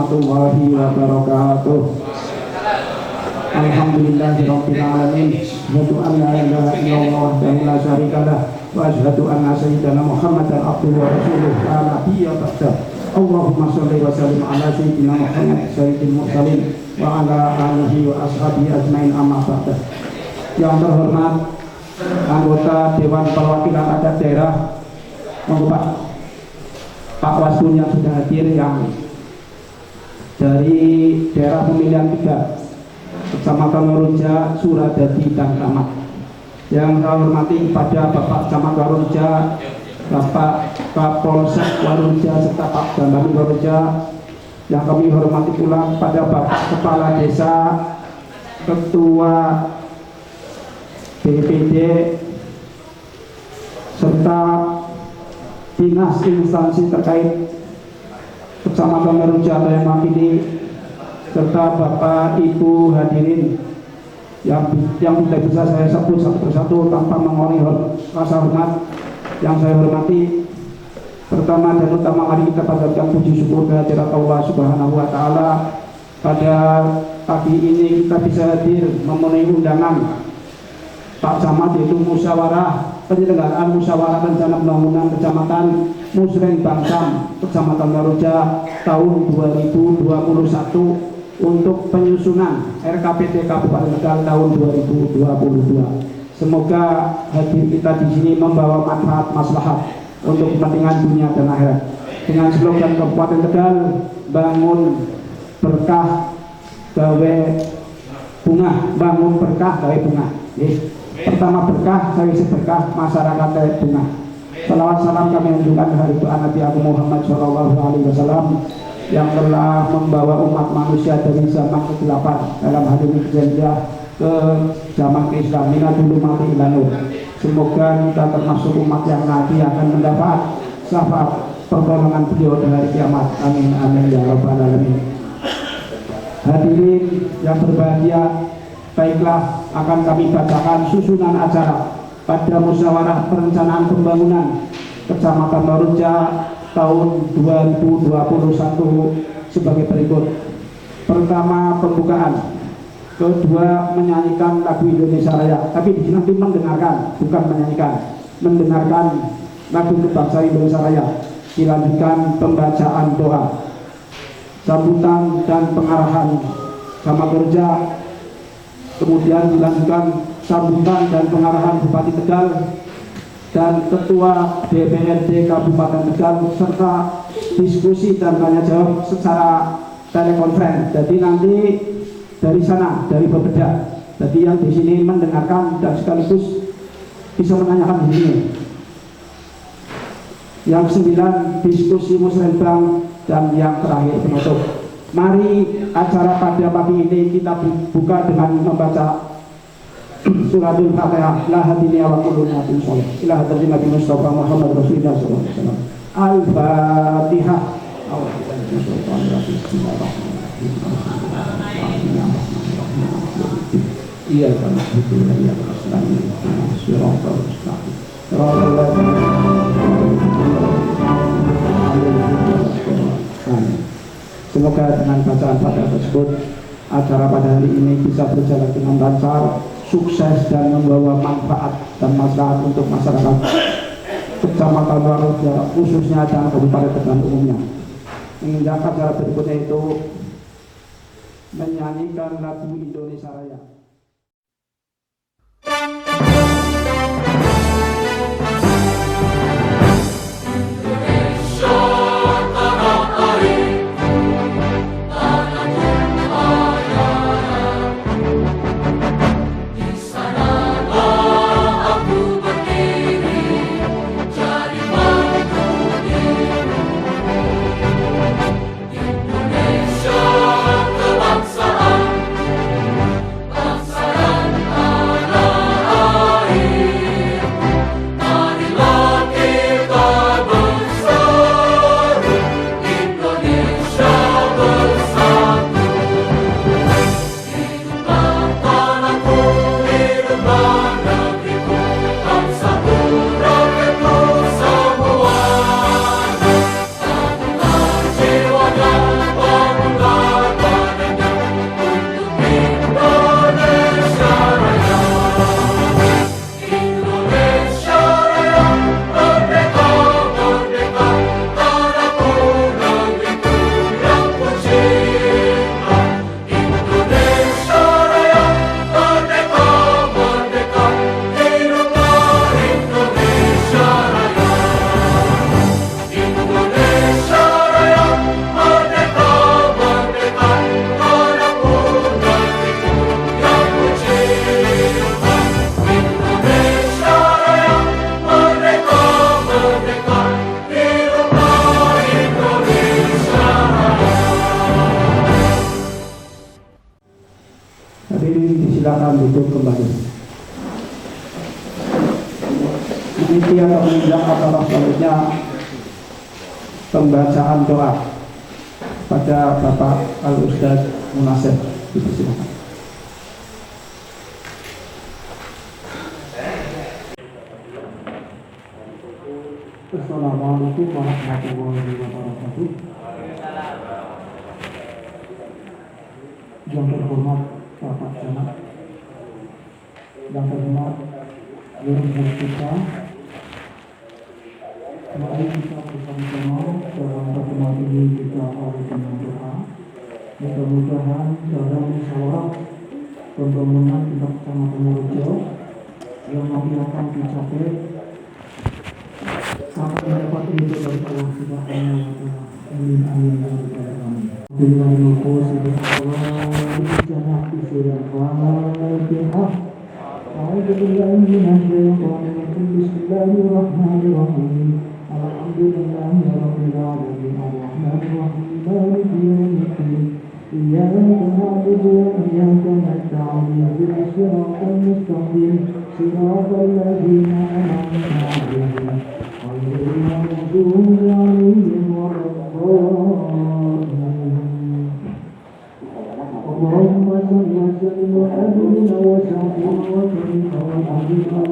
warahmatullahi wabarakatuh. Alhamdulillahirabbil alamin. Asyhadu an la ilaha illallah wahdahu la syarika lah wa asyhadu anna sayyidana Muhammadan abduhu wa rasuluh la nabiyya ba'da. Allahumma shalli wa sallim ala sayyidina Muhammad sayyidil mursalin wa ala alihi wa ashabihi ajmain amma ba'da. Yang terhormat anggota Dewan Perwakilan Adat Daerah, Pak Wasdun yang sudah hadir, yang dari daerah pemilihan 3 Kecamatan Waruja, Suradadi, dan Kramat. Yang saya hormati kepada Bapak Camat Waruja, Bapak Kapolsek Waruja, serta Pak Dandim Waruja. Yang kami hormati pula kepada Bapak Kepala Desa, Ketua BPD, serta dinas instansi terkait Kecamatan Waruja yang mewakili, serta Bapak Ibu hadirin yang tidak bisa saya sebut satu persatu tanpa mengurangi rasa hormat. Yang saya hormati, pertama dan utama mari kita panjatkan puji syukur kehadirat Allah Subhanahu wa Ta'ala. Pada pagi ini kita bisa hadir memenuhi undangan Pak Camat, yaitu musyawarah penyelenggaraan musyawarah rencana pembangunan Kecamatan Musren Bangsam, Kecamatan Waruja tahun 2021 untuk penyusunan RKPT Kabupaten Tegal tahun 2022. Semoga hadir kita di sini membawa manfaat maslahat untuk kepentingan dunia dan akhirat. Dengan slogan Kabupaten Tegal, bangun berkah gawe bunga, bangun berkah gawe bunga. Pertama berkah, saya berkah, masyarakat gawe bunga. Salawat salam kami anjurkan hari doa Nabi Muhammad SAW yang telah membawa umat manusia dari zaman kegelapan, dalam hal ini kejadian, ke zaman keislaman dulu mati ilanur. Semoga kita termasuk umat yang nanti akan mendapat syafaat pertolongan beliau di hari kiamat. Amin amin ya rabbal alamin. Hadirin yang berbahagia, baiklah akan kami bacakan susunan acara pada musyawarah perencanaan pembangunan Kecamatan Waruja tahun 2021 sebagai berikut. Pertama, pembukaan. Kedua, menyanyikan lagu Indonesia Raya. Tapi di sini nanti mendengarkan, bukan menyanyikan. Mendengarkan lagu kebangsaan Indonesia Raya. Dilanjutkan pembacaan doa, sambutan dan pengarahan Camat Waruja. Kemudian dilanjutkan sambutan dan pengarahan Bupati Tegal dan Ketua DPRD Kabupaten Tegal, serta diskusi dan tanya jawab secara telekonferensi. Jadi nanti dari sana, dari berbeda. Jadi yang di sini mendengarkan dan sekaligus bisa menanyakan di sini. Yang 9, diskusi musrenbang, dan yang terakhir penutup. Mari acara pada pagi ini kita buka dengan membaca Suratul Fatihah. La hadini wa kullu nabi sallallahu ila hadratin Nabi Mustafa Muhammad Rasulullah sallallahu alaihi wasallam. Al-Fatihah. Iya kan itu ya semoga dengan bacaan Fatihah tersebut acara pada hari ini bisa berjalan dengan lancar, sukses, dan membawa manfaat dan maslahat untuk masyarakat Kecamatan Waruja khususnya dan Kabupaten Tegal umumnya. Hingga acara berikutnya itu menyanyikan lagu Indonesia Raya. Indonesia kebangsaan. silakan duduk kembali. Mengikuti atau menunjang acara selanjutnya pembacaan doa pada Bapak Al-Ustaz Munasir. Silakan. Assalamualaikum warahmatullahi wabarakatuh. Yang terhormat Bapak Camat, yang terhormat Guru kita, mari kita bersama-sama dalam pertemuan ini kita awali dengan doa. Mudah-mudahan dalam musyawarah pembangunan kita Kecamatan Morejo yang nanti akan dicapai sampai mendapat ridho dari Allah Subhanahu wa Ta'ala. Amin amin ya rabbal alamin. Bismillahirrahmanirrahim. Alhamdulillahi rabbil alamin. Arrahmanirrahim. Maliki yaumiddin. Iyyaka na'budu wa iyyaka nasta'in. Ihdinas siratal mustaqim. Siratal ladzina an'amta 'alaihim. Ghairil maghdubi 'alaihim waladdallin. اللهم صل وسلم وحببنا وسعدنا وكرمنا وحبيبنا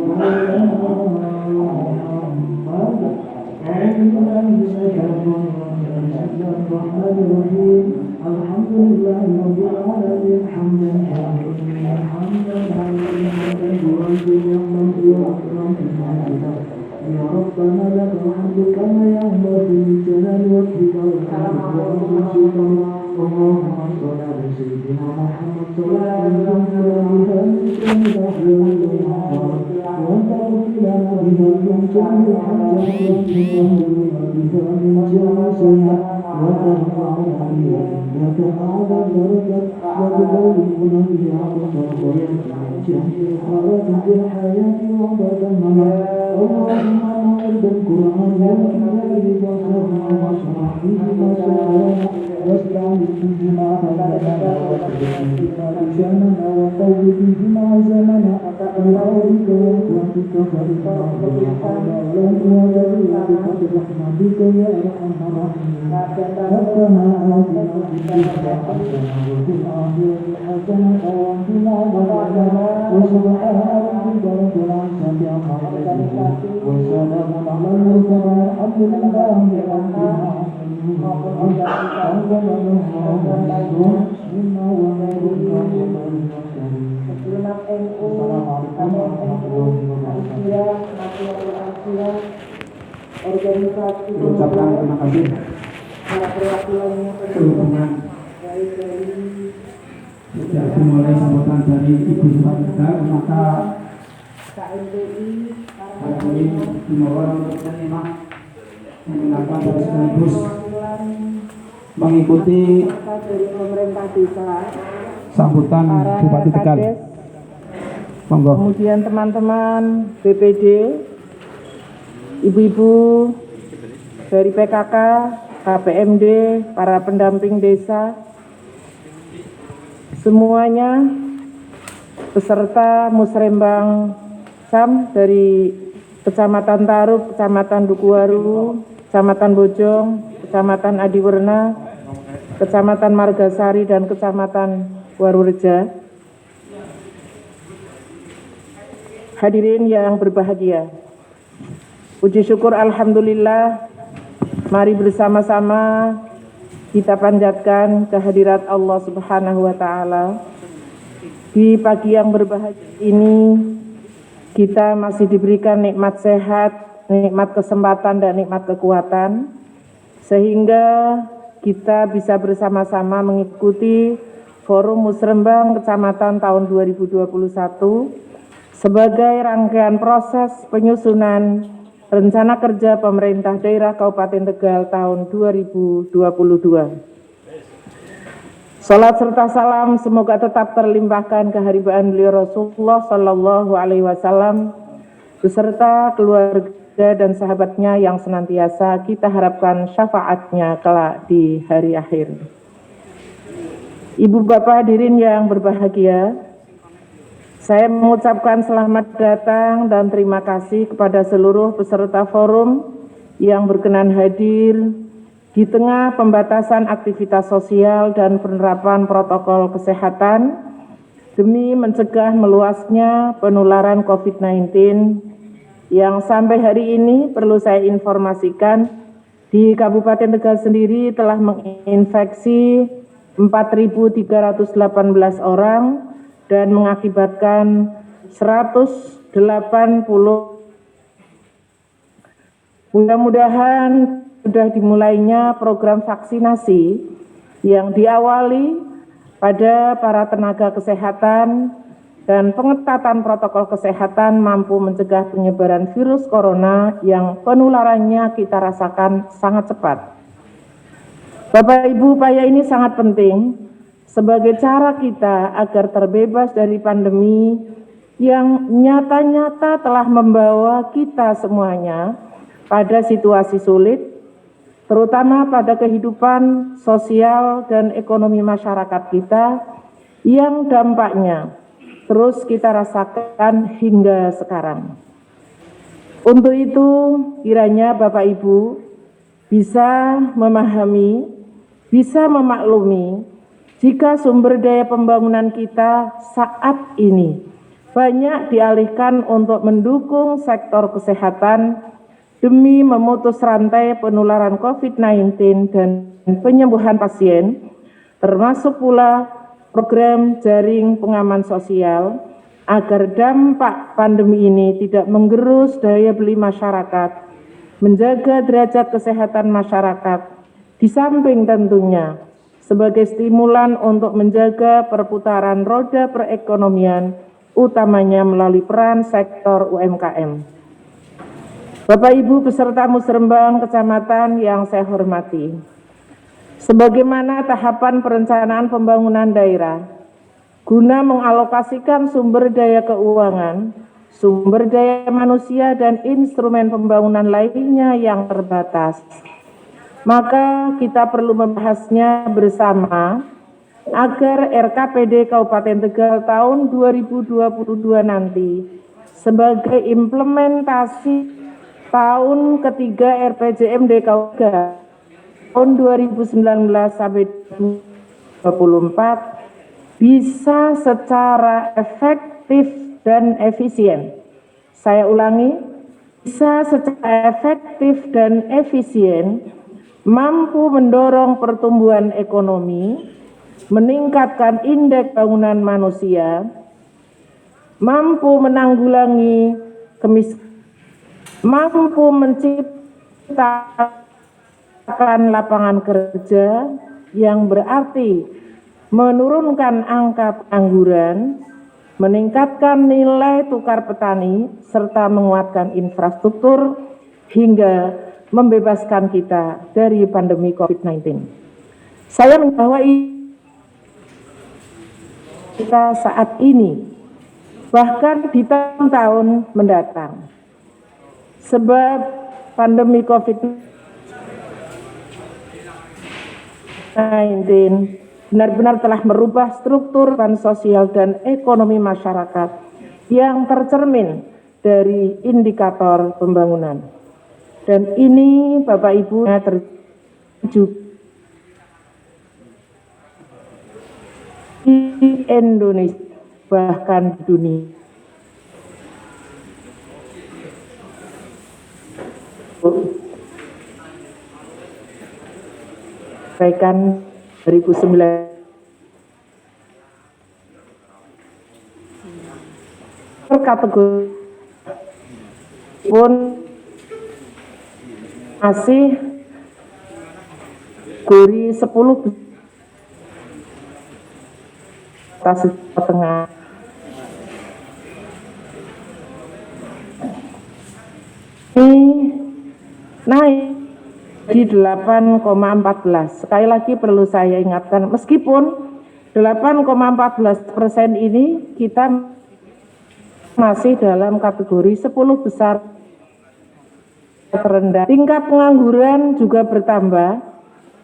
الحمد لله رب العالمين حمدا كثيرا حمدا يا ربنا لك الحمد كما ينبغي لجلال وجهك والكرم. اللهم صل على سيدنا محمد صلاة وانت لنا بها من جميع الحاجات بها من جميع السيئات وترفعنا بها انك اعلى درجات وتبلغنا بها اقصى الغايات من جميع حوادث الحياه وبعد الممات. اللهم نور بالقران والكتاب بصرنا واشرح به مسارنا واستعن بهما هدانا وشاننا وقوي بهما زمنا بحولك وقوتك فإنه برحمتك يا أرحم الراحمين. ربنا آتنا في الدنيا حسنة وفي الآخرة حسنة وقنا عذاب النار. وسبحان ربك رب العزة عما يصفون وسلام على المرسلين والحمد لله رب organisasi ucapkan terima kasih para perwakilannya sehubungan sejak dimulai sambutan dari Ibu Bupati, maka KMPI hari ini dimulai untuk menyimak mendengarkan dan sekaligus mengikuti dari pemerintah desa sambutan Bupati Tegal. Monggo. Kemudian teman-teman BPD, ibu-ibu dari PKK, KPMD, para pendamping desa, semuanya beserta Musrembang SAM dari Kecamatan Tarub, Kecamatan Dukuwaru, Kecamatan Bojong, Kecamatan Adiwerna, Kecamatan Margasari, dan Kecamatan Warureja. Hadirin yang berbahagia, puji syukur alhamdulillah, mari bersama-sama kita panjatkan kehadirat Allah Subhanahu wa Ta'ala. Di pagi yang berbahagia ini kita masih diberikan nikmat sehat, nikmat kesempatan, dan nikmat kekuatan, sehingga kita bisa bersama-sama mengikuti Forum Musrembang Kecamatan tahun 2021 sebagai rangkaian proses penyusunan Rencana Kerja Pemerintah Daerah Kabupaten Tegal tahun 2022. Salat serta salam semoga tetap terlimpahkan keharibaan beliau Rasulullah Sallallahu Alaihi Wasallam beserta keluarga dan sahabatnya yang senantiasa kita harapkan syafaatnya kelak di hari akhir. Ibu bapak hadirin yang berbahagia, Saya mengucapkan selamat datang dan terima kasih kepada seluruh peserta forum yang berkenan hadir di tengah pembatasan aktivitas sosial dan penerapan protokol kesehatan demi mencegah meluasnya penularan COVID-19 yang sampai hari ini perlu saya informasikan di Kabupaten Tegal sendiri telah menginfeksi 4.318 orang dan mengakibatkan 180. Mudah-mudahan sudah dimulainya program vaksinasi yang diawali pada para tenaga kesehatan dan pengetatan protokol kesehatan mampu mencegah penyebaran virus corona yang penularannya kita rasakan sangat cepat. Bapak Ibu, upaya ini sangat penting sebagai cara kita agar terbebas dari pandemi yang nyata-nyata telah membawa kita semuanya pada situasi sulit, terutama pada kehidupan sosial dan ekonomi masyarakat kita yang dampaknya terus kita rasakan hingga sekarang. Untuk itu, kiranya Bapak Ibu bisa memahami, bisa memaklumi jika sumber daya pembangunan kita saat ini banyak dialihkan untuk mendukung sektor kesehatan demi memutus rantai penularan COVID-19 dan penyembuhan pasien, termasuk pula program jaring pengaman sosial agar dampak pandemi ini tidak menggerus daya beli masyarakat, menjaga derajat kesehatan masyarakat, di samping tentunya sebagai stimulan untuk menjaga perputaran roda perekonomian, utamanya melalui peran sektor UMKM. Bapak Ibu peserta musrembang kecamatan yang saya hormati, sebagaimana tahapan perencanaan pembangunan daerah, guna mengalokasikan sumber daya keuangan, sumber daya manusia, dan instrumen pembangunan lainnya yang terbatas, maka kita perlu membahasnya bersama agar RKPD Kabupaten Tegal tahun 2022 nanti sebagai implementasi tahun ketiga RPJMD Kabupaten tahun 2019 sampai 2024 bisa secara efektif dan efisien. Saya ulangi, bisa secara efektif dan efisien mampu mendorong pertumbuhan ekonomi, meningkatkan indeks bangunan manusia, mampu menanggulangi kemiskinan, mampu menciptakan lapangan kerja yang berarti menurunkan angka pengangguran, meningkatkan nilai tukar petani, serta menguatkan infrastruktur hingga membebaskan kita dari pandemi COVID-19. Saya bahwa kita saat ini, bahkan di tahun-tahun mendatang, sebab pandemi COVID-19 benar-benar telah merubah struktur dan sosial dan ekonomi masyarakat yang tercermin dari indikator pembangunan. Dan ini Bapak Ibu terjadi di Indonesia bahkan di dunia. Sampaikan 2009 per kategori pun masih kategori 10 atas tengah. Ini naik di 8,14. Sekali lagi perlu saya ingatkan, meskipun 8,14% ini kita masih dalam kategori 10 besar terendah. Tingkat pengangguran juga bertambah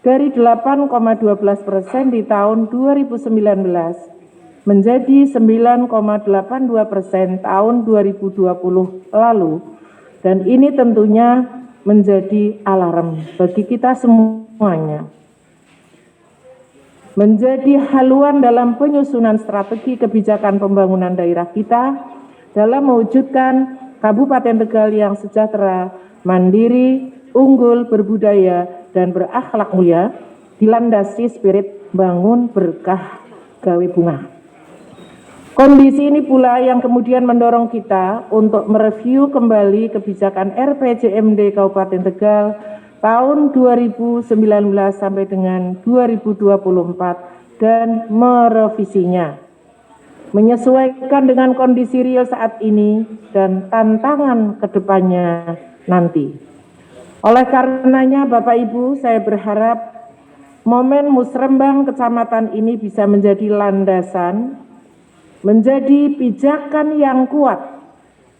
dari 8,12% di tahun 2019 menjadi 9,82% tahun 2020 lalu, dan ini tentunya menjadi alarm bagi kita semuanya. Menjadi haluan dalam penyusunan strategi kebijakan pembangunan daerah kita dalam mewujudkan Kabupaten Tegal yang sejahtera, mandiri, unggul, berbudaya, dan berakhlak mulia, dilandasi spirit bangun berkah gawe bunga. Kondisi ini pula yang kemudian mendorong kita untuk mereview kembali kebijakan RPJMD Kabupaten Tegal tahun 2019 sampai dengan 2024 dan merevisinya, menyesuaikan dengan kondisi real saat ini dan tantangan kedepannya nanti. Oleh karenanya Bapak Ibu, saya berharap momen musrembang kecamatan ini bisa menjadi landasan, menjadi pijakan yang kuat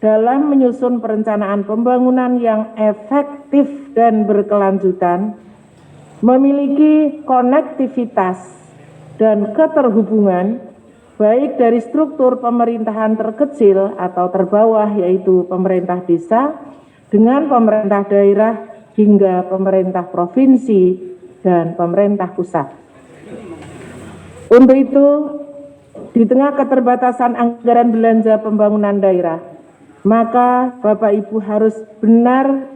dalam menyusun perencanaan pembangunan yang efektif dan berkelanjutan, memiliki konektivitas dan keterhubungan baik dari struktur pemerintahan terkecil atau terbawah, yaitu pemerintah desa, dengan pemerintah daerah hingga pemerintah provinsi dan pemerintah pusat. Untuk itu, di tengah keterbatasan anggaran belanja pembangunan daerah, maka Bapak Ibu harus benar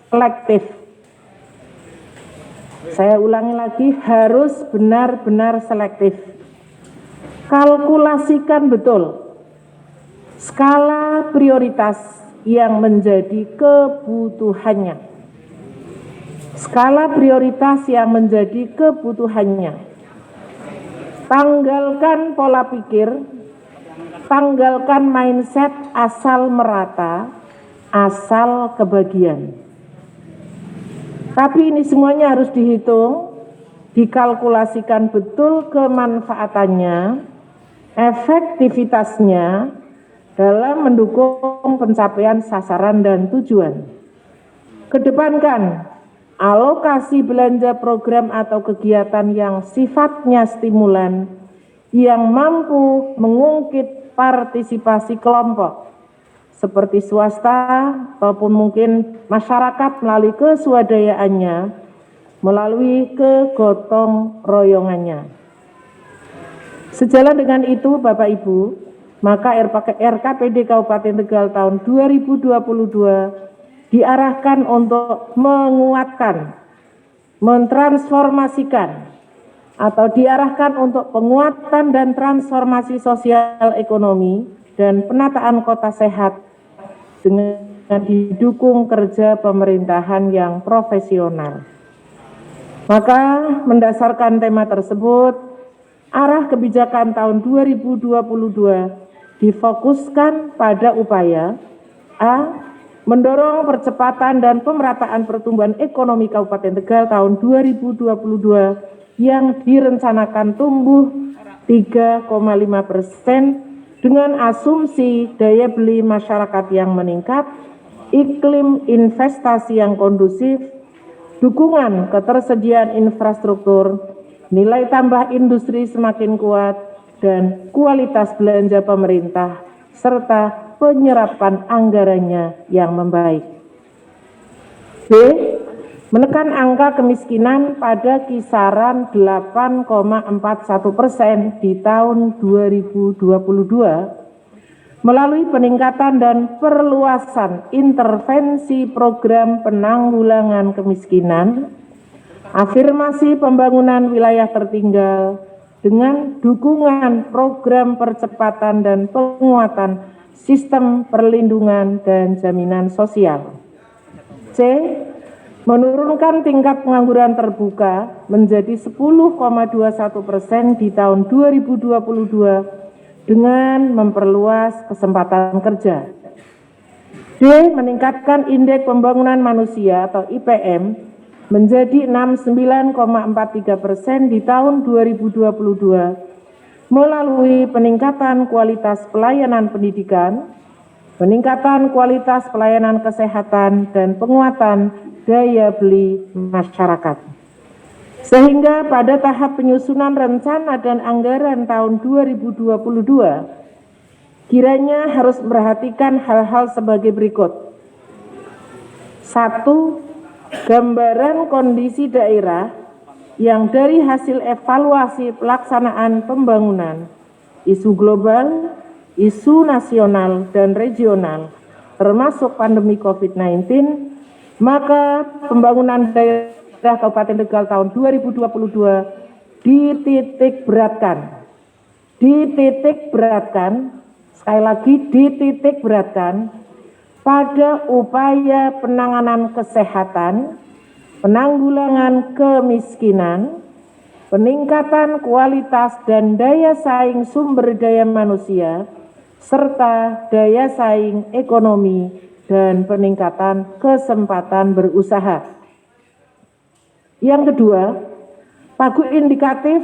selektif. Saya ulangi lagi, harus benar-benar selektif. Kalkulasikan betul skala prioritas yang menjadi kebutuhannya. Skala prioritas yang menjadi kebutuhannya. Tanggalkan pola pikir, tanggalkan mindset asal merata, asal kebagian. Tapi ini semuanya harus dihitung, dikalkulasikan betul kemanfaatannya, efektivitasnya dalam mendukung pencapaian sasaran dan tujuan. Kedepankan alokasi belanja program atau kegiatan yang sifatnya stimulan, yang mampu mengungkit partisipasi kelompok, seperti swasta ataupun mungkin masyarakat melalui keswadayaannya, melalui kegotong royongannya. Sejalan dengan itu Bapak Ibu, maka RKPD Kabupaten Tegal tahun 2022 diarahkan untuk menguatkan, mentransformasikan, atau diarahkan untuk penguatan dan transformasi sosial ekonomi dan penataan kota sehat dengan didukung kerja pemerintahan yang profesional. Maka mendasarkan tema tersebut, arah kebijakan tahun 2022 difokuskan pada upaya A. Mendorong percepatan dan pemerataan pertumbuhan ekonomi Kabupaten Tegal tahun 2022 yang direncanakan tumbuh 3,5% dengan asumsi daya beli masyarakat yang meningkat, iklim investasi yang kondusif, dukungan ketersediaan infrastruktur, nilai tambah industri semakin kuat, dan kualitas belanja pemerintah, serta penyerapan anggarannya yang membaik. B. Menekan angka kemiskinan pada kisaran 8,41% di tahun 2022 melalui peningkatan dan perluasan intervensi program penanggulangan kemiskinan, afirmasi pembangunan wilayah tertinggal dengan dukungan program percepatan dan penguatan sistem perlindungan dan jaminan sosial. C. Menurunkan tingkat pengangguran terbuka menjadi 10,21% di tahun 2022 dengan memperluas kesempatan kerja. D. Meningkatkan indeks pembangunan manusia atau IPM menjadi 69,43% di tahun 2022 melalui peningkatan kualitas pelayanan pendidikan, peningkatan kualitas pelayanan kesehatan, dan penguatan daya beli masyarakat. Sehingga pada tahap penyusunan rencana dan anggaran tahun 2022, kiranya harus memperhatikan hal-hal sebagai berikut. 1. Gambaran kondisi daerah yang dari hasil evaluasi pelaksanaan pembangunan, isu global, isu nasional dan regional, termasuk pandemi COVID-19, maka pembangunan daerah Kabupaten Tegal tahun 2022 dititik beratkan, sekali lagi dititik beratkan pada upaya penanganan kesehatan, penanggulangan kemiskinan, peningkatan kualitas dan daya saing sumber daya manusia, serta daya saing ekonomi dan peningkatan kesempatan berusaha. Yang kedua, pagu indikatif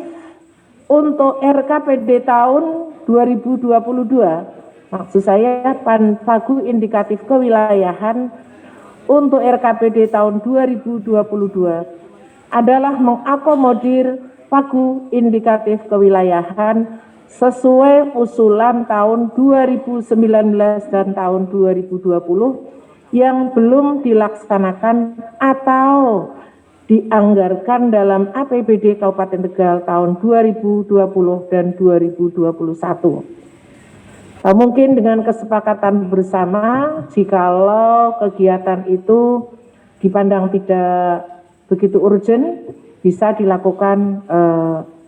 untuk RKPD tahun 2022, maksud saya pagu indikatif kewilayahan untuk RKPD tahun 2022 adalah mengakomodir pagu indikatif kewilayahan sesuai usulan tahun 2019 dan tahun 2020 yang belum dilaksanakan atau dianggarkan dalam APBD Kabupaten Tegal tahun 2020 dan 2021. Mungkin dengan kesepakatan bersama, jikalau kegiatan itu dipandang tidak begitu urgent, bisa dilakukan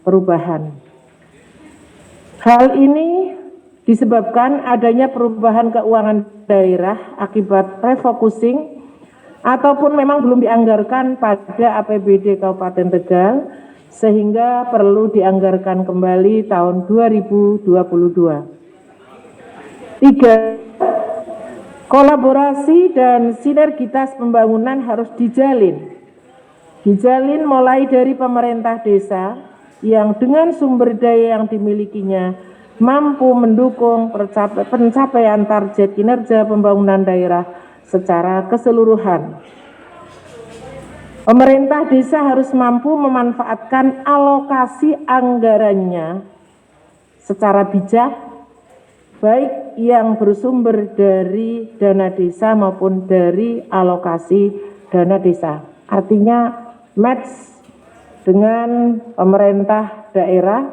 perubahan. Hal ini disebabkan adanya perubahan keuangan daerah akibat refocusing ataupun memang belum dianggarkan pada APBD Kabupaten Tegal, sehingga perlu dianggarkan kembali tahun 2022. 3. Kolaborasi dan sinergitas pembangunan harus dijalin mulai dari pemerintah desa yang dengan sumber daya yang dimilikinya mampu mendukung pencapaian target kinerja pembangunan daerah secara keseluruhan. Pemerintah desa harus mampu memanfaatkan alokasi anggarannya secara bijak, baik yang bersumber dari dana desa maupun dari alokasi dana desa. Artinya match dengan pemerintah daerah,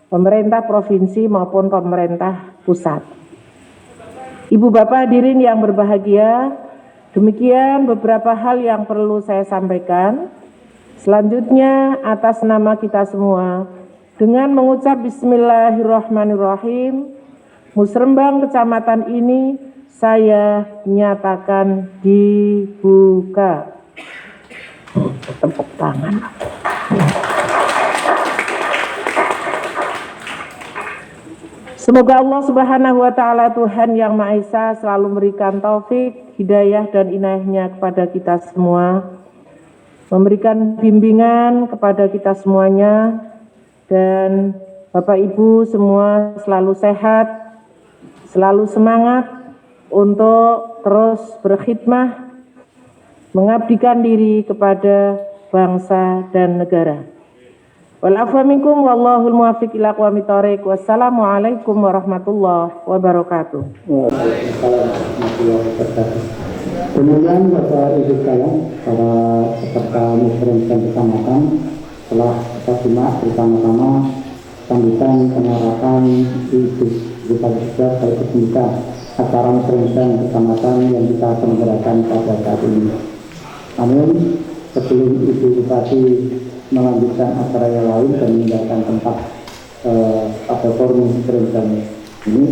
pemerintah provinsi maupun pemerintah pusat. Ibu bapak hadirin yang berbahagia, demikian beberapa hal yang perlu saya sampaikan. Selanjutnya atas nama kita semua, dengan mengucap Bismillahirrahmanirrahim, Musrembang kecamatan ini saya nyatakan dibuka. Tepuk tangan. Semoga Allah Subhanahu wa Ta'ala, Tuhan yang Maha Esa, selalu memberikan taufik, hidayah dan inayahnya kepada kita semua, memberikan bimbingan kepada kita semuanya, dan Bapak Ibu semua selalu sehat, selalu semangat untuk terus berkhidmah, mengabdikan diri kepada bangsa dan negara. Wal-afwa minkum wallahul muwaffiq ila aqwamit thoriq. Wassalamualaikum warahmatullahi wabarakatuh. Kemudian Bapak Ibu sekalian, para peserta musrembang kecamatan, telah kita simak bersama-sama sambutan penerapan isu kita berkesinta acara musrembang kecamatan yang kita selenggarakan pada saat ini. Namun sebelum Ibu Bupati melanjutkan acara yang lain dan meninggalkan tempat pada forum musrembang ini,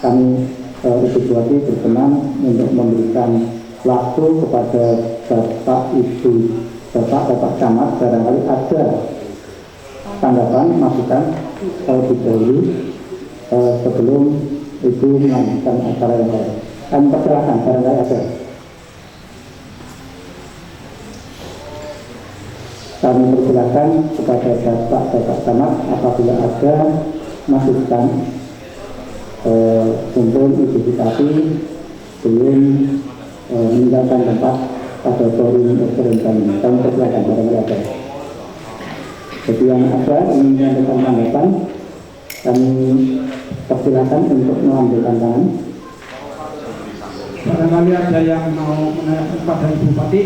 kami Ibu Bupati berkenan untuk memberikan waktu kepada Bapak Ibu, Bapak Camat, barangkali ada tanggapan, masukan terlebih dahulu sebelum Ibu melanjutkan acara yang lain. Kami persilakan, barangkali ada. Kami persilakan kepada Bapak Camat apabila ada masukan untuk Ibu Bupati belum meninggalkan tempat pada forum musrembang ini. Kami persilakan barangkali ada. Jadi yang ada ingin menyampaikan tanggapan, kami persilakan untuk melanjutkan tangan. Barangkali ada yang mau menanyakan kepada Ibu Bupati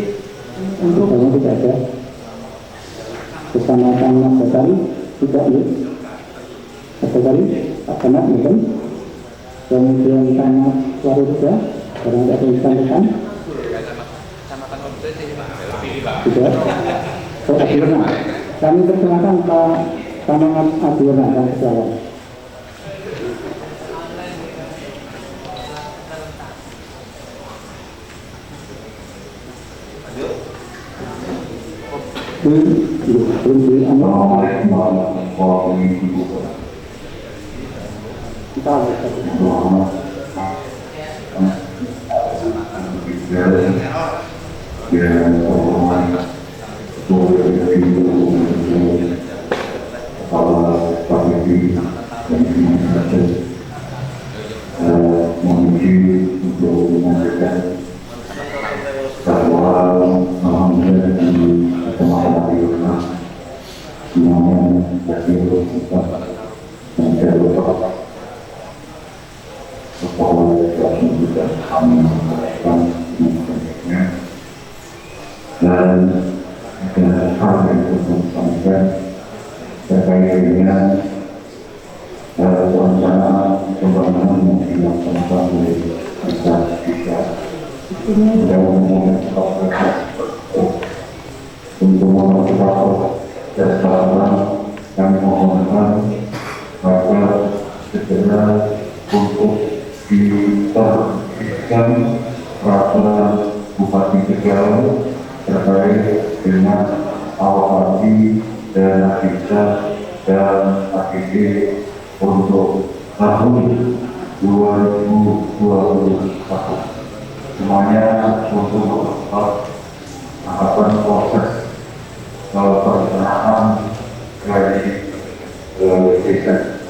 untuk Kalau tidak ada, Kecamatan Masjid tidak ya. Masjid Pak Camat mungkin. Kemudian Camat Waruda, barang ada yang disampaikan. Tidak. Oh, Adiwana. Kami persilakan Pak Camat Adiwana dan Jalan. dan ada hal yang perlu disampaikan terkait dengan rencana pembangunan yang dilaksanakan oleh kita yang mempunyai untuk mempercepat kesehatan yang mohonkan agar segera untuk diterbitkan peraturan Bupati Tegal terkait dengan alokasi dana desa dan APD untuk tahun 2021. Semuanya untuk mempercepat tahapan proses perencanaan dari desa.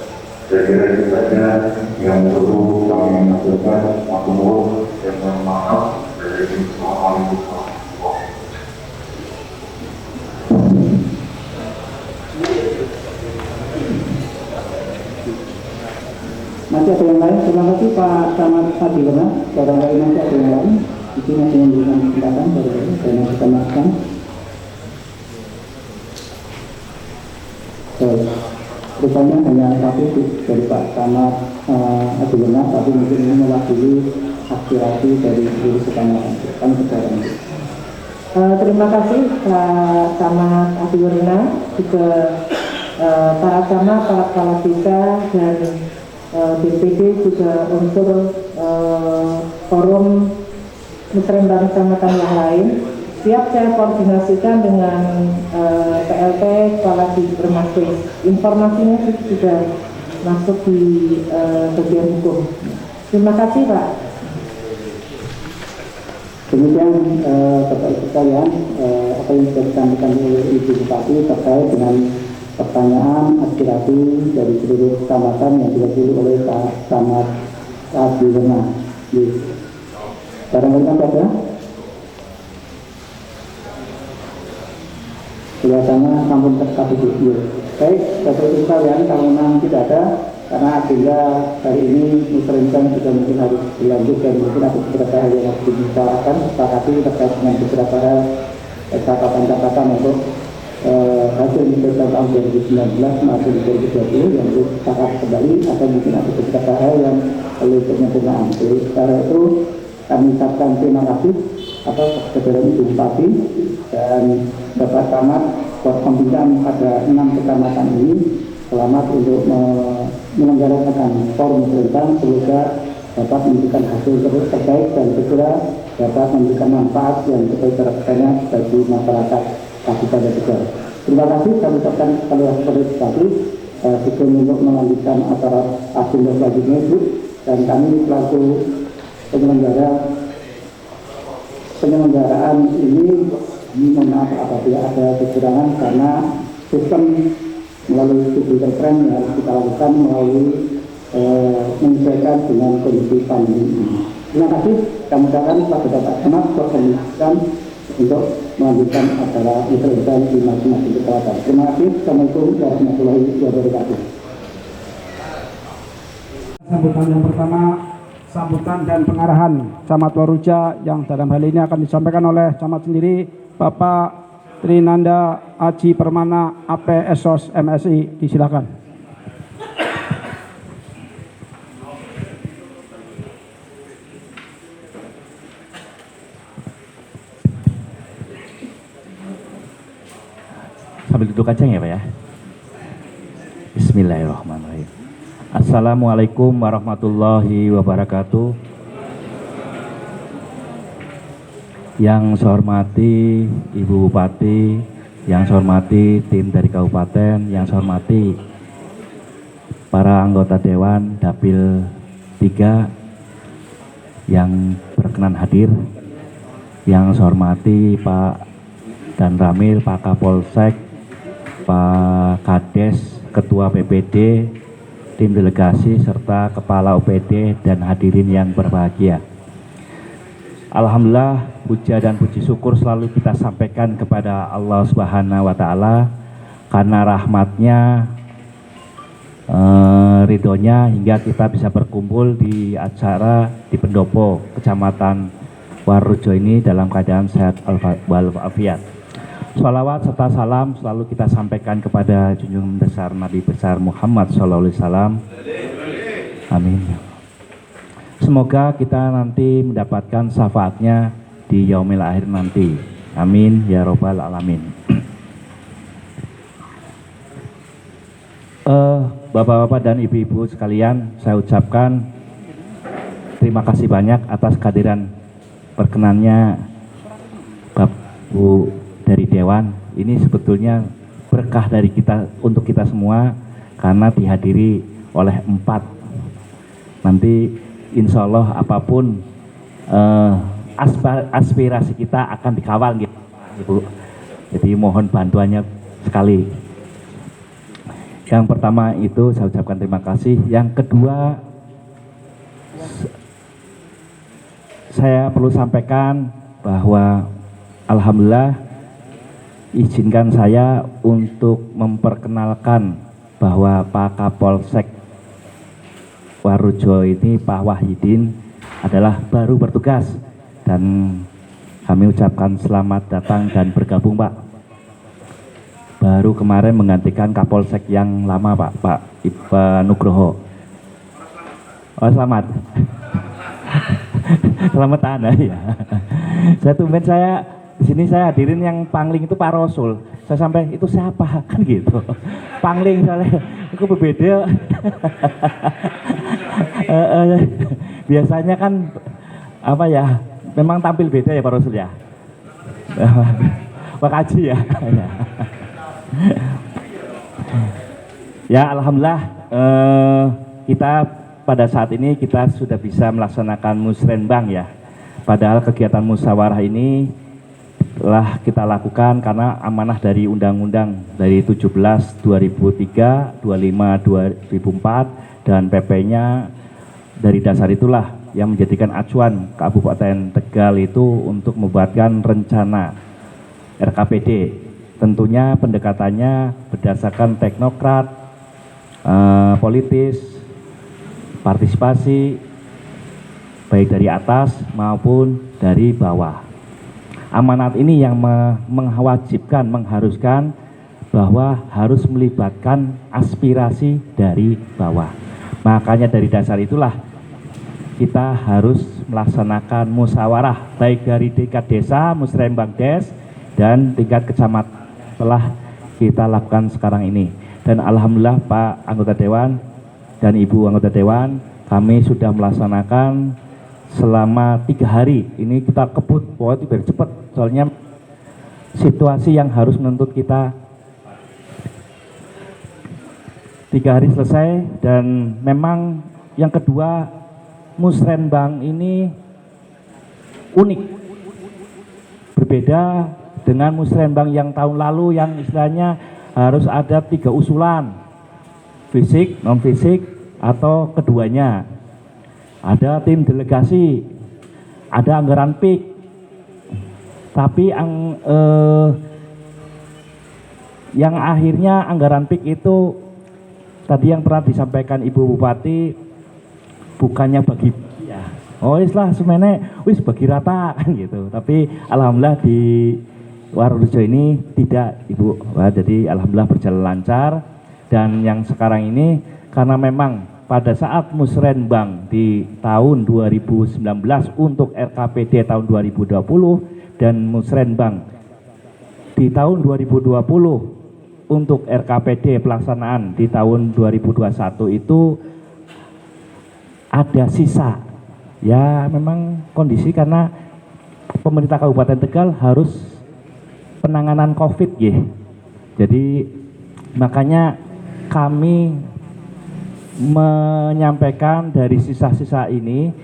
Saya kira itu saja yang perlu kami lakukan. Aku mohon dan mohon maaf dari Assalamualaikum warahmatullahi wabarakatuh. Masih ada yang lain? Terima kasih Pak Camat Adiwana. Barangkali masih ada yang lain. Itu masih memberikan kesempatan barangkali dan yang kita maafkan. Rupanya hanya satu dari Pak Camat Adiwana, tapi mungkin ini mewakili aspirasi dari seluruh kecamatan. Kami berjalan. Terima kasih Pak Camat Adiwana, juga para camat, para kepala desa dan DPD, juga unsur forum musrembang kecamatan yang lain. Siap saya koordinasikan dengan PLT Kepala Dinas. Informasinya sudah masuk di bagian hukum. Terima kasih Pak. Demikian Bapak Ibu sekalian, apa yang sudah disampaikan oleh Ibu Bupati terkait dengan pertanyaan aspirasi dari seluruh kecamatan yang diwakili oleh Pak Camat Adiwana. Barangkali ada? Kelihatannya sampun terkabul. Baik, Bapak Ibu sekalian, kalau memang tidak ada, karena agenda hari ini musrembang juga mungkin harus dilanjut dan mungkin ada beberapa hal yang harus dibicarakan, sepakati terkait dengan beberapa hal catatan-catatan untuk hasil musrembang tahun 2019 maupun 2020 yang perlu disepakati kembali, atau mungkin ada beberapa hal yang perlu penyempurnaan. Jadi secara itu kami ucapkan terima kasih atas kepada Ibu Bupati dan Bapak Camat berkompeten pada 6 kecamatan ini. Selamat untuk menyelenggarakan forum musrembang, semoga dapat memberikan hasil terbaik dan segera dapat memberikan manfaat yang sebaik-baiknya bagi masyarakat Kabupaten Tegal. Terima kasih, kami ucapkan sekali lagi kepada Bupati sebelum untuk melanjutkan acara agenda selanjutnya itu, dan kami selaku penyelenggaraan ini mohon maaf apabila ada kekurangan karena sistem melalui digital trend yang harus kita lakukan melalui menyesuaikan dengan kondisi pandemi ini. Terima kasih. Kami ucapkan pada Bapak Camat berkomunikasi untuk melanjutkan acara musrenbang di masing-masing kecamatan. Terima kasih. Assalamualaikum warahmatullahi wabarakatuh. Sambutan yang pertama, sambutan dan pengarahan Camat Waruja yang dalam hal ini akan disampaikan oleh Camat sendiri, Bapak Trinanda Aji Permana APSOS MSI. Disilakan. Sambil duduk aja ya Pak ya. Bismillahirrahmanirrahim. Assalamualaikum warahmatullahi wabarakatuh. Yang saya hormati Ibu Bupati, yang saya hormati tim dari kabupaten, yang saya hormati para anggota Dewan Dapil 3 yang berkenan hadir, yang saya hormati Pak Dan Ramil, Pak Kapolsek, Pak Kades, Ketua PPD, tim delegasi, serta Kepala OPD dan hadirin yang berbahagia. Alhamdulillah, puja dan puji syukur selalu kita sampaikan kepada Allah Subhanahu wa Ta'ala karena rahmatnya, ridhonya hingga kita bisa berkumpul di acara di Pendopo, Kecamatan Warujo ini dalam keadaan sehat walafiat. Shalawat serta salam selalu kita sampaikan kepada junjungan besar Nabi besar Muhammad SAW. Amin. Semoga kita nanti mendapatkan syafaatnya di yaumil akhir nanti. Amin ya robbal alamin. Bapak-bapak dan ibu-ibu sekalian, saya ucapkan terima kasih banyak atas kehadiran perkenannya Bapak dari Dewan. Ini sebetulnya berkah dari kita untuk kita semua karena dihadiri oleh 4. Nanti insya Allah apapun aspirasi kita akan dikawal gitu, Ibu. Jadi mohon bantuannya sekali. Yang pertama itu saya ucapkan terima kasih. Yang kedua, saya perlu sampaikan bahwa alhamdulillah izinkan saya untuk memperkenalkan bahwa Pak Kapolsek Warujo ini, Pak Wahidin, adalah baru bertugas dan kami ucapkan selamat datang dan bergabung Pak. Baru kemarin menggantikan Kapolsek yang lama Pak Iba Nugroho. Oh selamat. Selamat Anda ya. Saya tumben di sini saya hadirin yang pangling itu Pak Rasul. Saya sampai itu siapa kan gitu. Pangling soalnya itu berbeda. Biasanya kan apa ya? Memang tampil beda ya Pak Rasul ya. Pak Haji ya. Ya alhamdulillah kita pada saat ini kita sudah bisa melaksanakan musrenbang ya. Padahal kegiatan musyawarah ini telah kita lakukan karena amanah dari undang-undang dari 17 2003, 25 2004 dan PP-nya dari dasar itulah yang menjadikan acuan Kabupaten Tegal itu untuk membuatkan rencana RKPD. Tentunya pendekatannya berdasarkan teknokrat, politis, partisipasi baik dari atas maupun dari bawah. Amanat ini yang mewajibkan, mengharuskan bahwa harus melibatkan aspirasi dari bawah. Makanya dari dasar itulah kita harus melaksanakan musyawarah baik dari tingkat desa, musrenbang des, dan tingkat kecamatan telah kita lakukan sekarang ini. Dan alhamdulillah Pak anggota Dewan dan Ibu anggota Dewan, kami sudah melaksanakan selama 3 hari. Ini kita kebut, pokoknya biar cepat. Soalnya situasi yang harus menuntut kita 3 hari selesai. Dan memang yang kedua, musrenbang ini unik. Berbeda dengan musrenbang yang tahun lalu yang istilahnya harus ada 3 usulan. Fisik, non fisik, atau keduanya. Ada tim delegasi, ada anggaran PIK. Tapi yang akhirnya anggaran PIK itu tadi yang pernah disampaikan Ibu Bupati bukannya bagi ya. Oh islah semene wis bagi rata kan gitu. Tapi alhamdulillah di Warurejo ini tidak Ibu. Wah, jadi alhamdulillah berjalan lancar dan yang sekarang ini karena memang pada saat Musrenbang di tahun 2019 untuk RKPD tahun 2020 dan Musrenbang di tahun 2020 untuk RKPD pelaksanaan di tahun 2021 itu ada sisa. Ya memang kondisi karena pemerintah Kabupaten Tegal harus penanganan COVID ya. Jadi makanya kami menyampaikan dari sisa-sisa ini,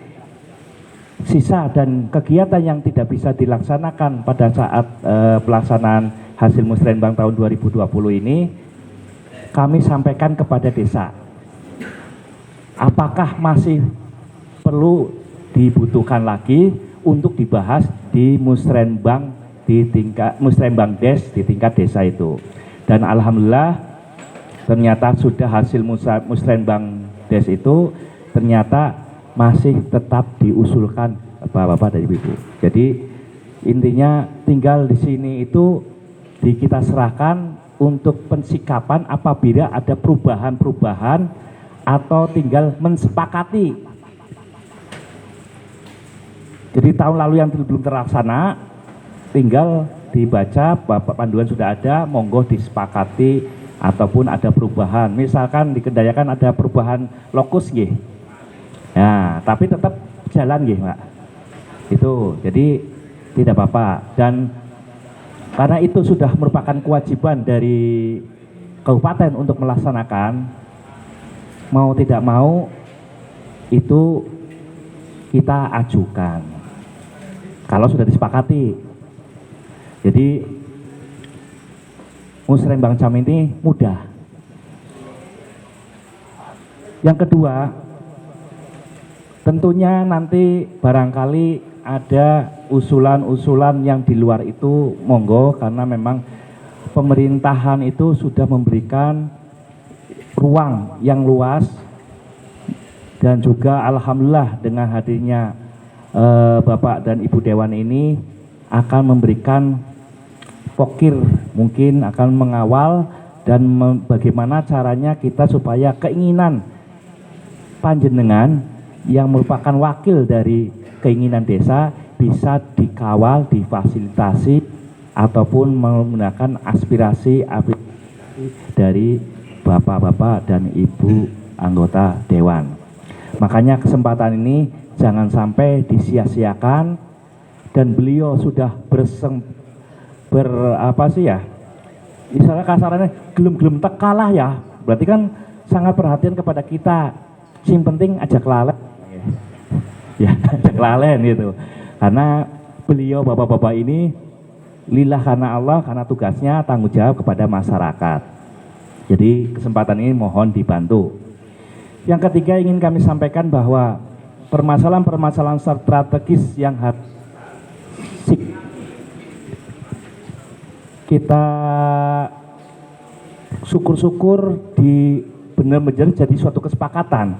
sisa dan kegiatan yang tidak bisa dilaksanakan pada saat pelaksanaan hasil Musrenbang tahun 2020 ini kami sampaikan kepada desa. Apakah masih perlu dibutuhkan lagi untuk dibahas di Musrenbang di tingkat Musrenbang Des di tingkat desa itu. Dan alhamdulillah ternyata sudah hasil Musrenbang Des itu ternyata masih tetap diusulkan Bapak-bapak dan Ibu. Jadi intinya tinggal di sini itu kita serahkan untuk pensikapan apabila ada perubahan-perubahan atau tinggal mensepakati. Jadi tahun lalu yang belum terlaksana tinggal dibaca, Bapak panduan sudah ada, monggo disepakati ataupun ada perubahan. Misalkan di Kendayakan ada perubahan lokus nggih. Ya, tapi tetap jalan nggih, Pak. Itu. Jadi tidak apa-apa dan karena itu sudah merupakan kewajiban dari kabupaten untuk melaksanakan, mau tidak mau itu kita ajukan kalau sudah disepakati. Jadi Musrenbang Cam ini mudah. Yang kedua, tentunya nanti barangkali ada usulan-usulan yang di luar itu monggo, karena memang pemerintahan itu sudah memberikan ruang yang luas dan juga alhamdulillah dengan hadirnya Bapak dan Ibu Dewan ini akan memberikan pokir, mungkin akan mengawal dan bagaimana caranya kita supaya keinginan panjenengan yang merupakan wakil dari keinginan desa bisa dikawal, difasilitasi ataupun menggunakan aspirasi dari bapak-bapak dan ibu anggota dewan. Makanya kesempatan ini jangan sampai disia-siakan dan beliau sudah misalnya kasarannya gelem-gelem tekalah ya, berarti kan sangat perhatian kepada kita. Yang penting ajak lalen ya, ajak lalen gitu, karena beliau bapak-bapak ini lillah karena Allah, karena tugasnya tanggung jawab kepada masyarakat. Jadi kesempatan ini mohon dibantu. Yang ketiga ingin kami sampaikan bahwa permasalahan-permasalahan strategis yang harus kita syukur-syukur di benar-benar jadi suatu kesepakatan.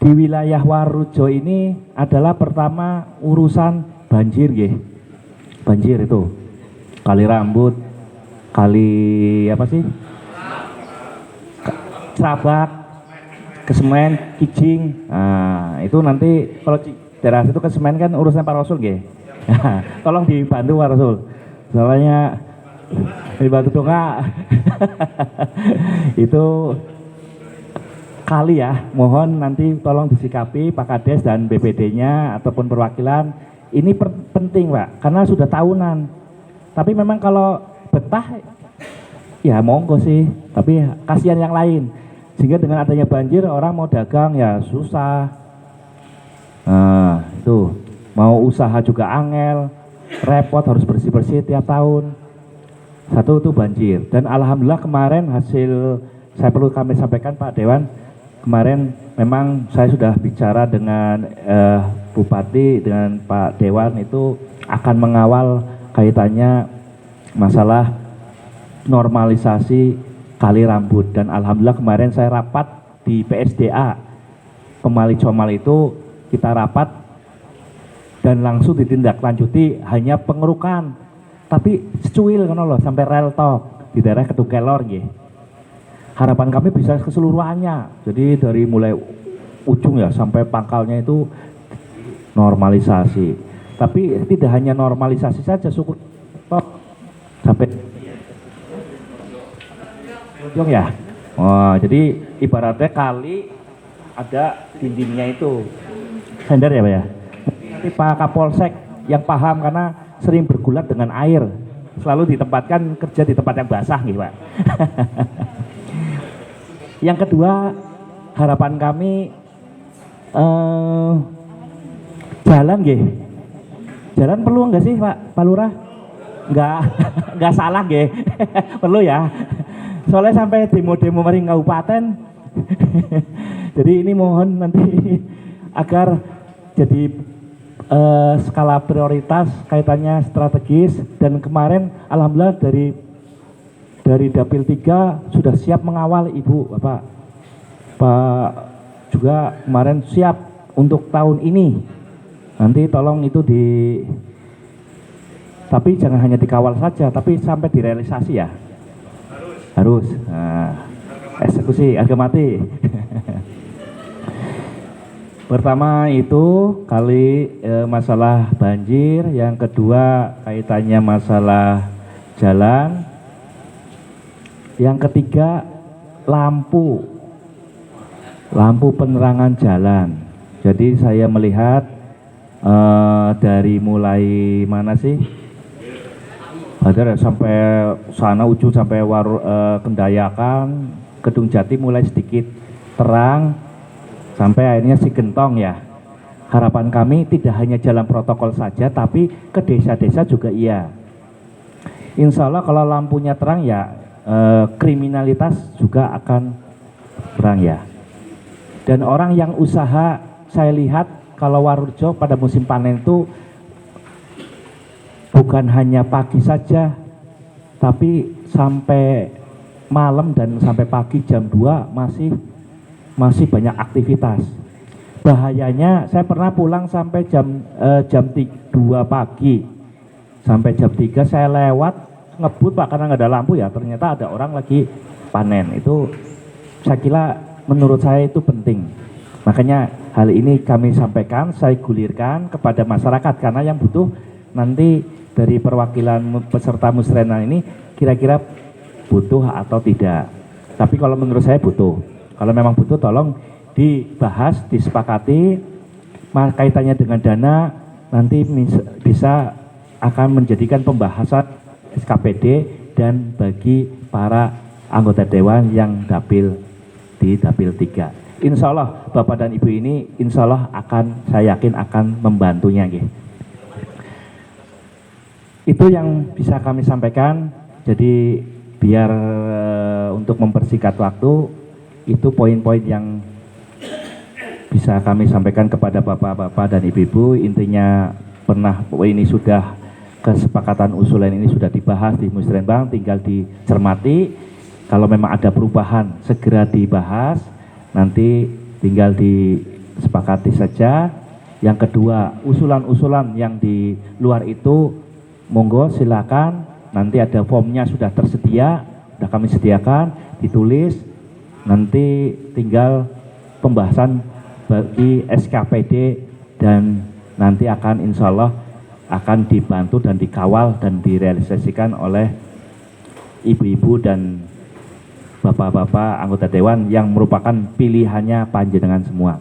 Di wilayah Warurejo ini adalah pertama urusan banjir nggih. Banjir itu kali rambut, kali apa sih? Cerabak, Kesemen, Kijing. Nah, itu nanti kalau daerah itu Kesemen kan urusan Pak Rasul nggih. Tolong dibantu Pak Rasul. Soalnya dibantu dongak. Itu kali ya, mohon nanti tolong disikapi Pak Kades dan BPD-nya ataupun perwakilan. Ini penting Pak, karena sudah tahunan. Tapi memang kalau betah ya monggo sih, tapi kasihan yang lain. Sehingga dengan adanya banjir orang mau dagang ya susah. Nah, itu mau usaha juga angel, repot, harus bersih-bersih tiap tahun. Satu itu banjir. Dan alhamdulillah kemarin hasil, saya perlu kami sampaikan Pak Dewan, kemarin memang saya sudah bicara dengan Bupati dengan Pak Dewan itu akan mengawal kaitannya masalah normalisasi kali rambut. Dan alhamdulillah kemarin saya rapat di PSDA Pemali Comal itu, kita rapat dan langsung ditindaklanjuti hanya pengerukan, tapi secuil kan loh sampai rel tok di daerah Kedukelor nggih. Harapan kami bisa keseluruhannya, jadi dari mulai ujung ya sampai pangkalnya itu normalisasi. Tapi tidak hanya normalisasi saja, syukur sampai ujung ya. Oh, jadi ibaratnya kali ada dindingnya itu. Sender ya Pak ya? Nanti Pak Kapolsek yang paham karena sering bergulat dengan air, selalu ditempatkan kerja di tempat yang basah nih Pak. Yang kedua, harapan kami jalan nggih. Jalan perlu enggak sih Pak Lurah? Enggak salah nggih. Perlu ya. Soalnya sampai demo-demo mering kabupaten. Jadi ini mohon nanti agar jadi skala prioritas kaitannya strategis. Dan kemarin alhamdulillah dari Dapil 3 sudah siap mengawal Ibu Bapak. Pak juga kemarin siap untuk tahun ini. Nanti tolong itu tapi jangan hanya dikawal saja, tapi sampai direalisasi ya. Harus. Nah, eksekusi harga mati. Pertama itu kali masalah banjir, yang kedua kaitannya masalah jalan, yang ketiga lampu penerangan jalan. Jadi saya melihat dari mulai mana sih? Ada sampai sana ujung sampai Kendayakan, Kedung Jati mulai sedikit terang sampai akhirnya si Gentong ya. Harapan kami tidak hanya jalan protokol saja, tapi ke desa-desa juga iya. Insya Allah kalau lampunya terang ya kriminalitas juga akan kurang ya. Dan orang yang usaha, saya lihat kalau Warurejo pada musim panen itu bukan hanya pagi saja, tapi sampai malam dan sampai pagi jam 2 masih banyak aktivitas. Bahayanya saya pernah pulang sampai jam 2 pagi, sampai jam 3 saya lewat ngebut Pak karena nggak ada lampu ya, ternyata ada orang lagi panen. Itu saya kira menurut saya itu penting. Makanya hal ini kami sampaikan, saya gulirkan kepada masyarakat karena yang butuh nanti dari perwakilan peserta musrenah ini kira-kira butuh atau tidak. Tapi kalau menurut saya butuh. Kalau memang butuh tolong dibahas, disepakati kaitannya dengan dana, nanti bisa akan menjadikan pembahasan SKPD dan bagi para anggota dewan yang di Dapil 3. Insya Allah Bapak dan Ibu ini insya Allah saya yakin akan membantunya gitu. Itu yang bisa kami sampaikan. Jadi biar untuk mempersingkat waktu, itu poin-poin yang bisa kami sampaikan kepada Bapak-Bapak dan Ibu-Ibu. Intinya ini sudah kesepakatan usulan ini sudah dibahas di Musrenbang, tinggal dicermati. Kalau memang ada perubahan segera dibahas, nanti tinggal disepakati saja. Yang kedua, usulan-usulan yang di luar itu monggo silakan, nanti ada formnya sudah tersedia, sudah kami sediakan, ditulis, nanti tinggal pembahasan bagi SKPD dan nanti akan insya Allah akan dibantu dan dikawal dan direalisasikan oleh ibu-ibu dan bapak-bapak anggota dewan yang merupakan pilihannya panjenengan semua.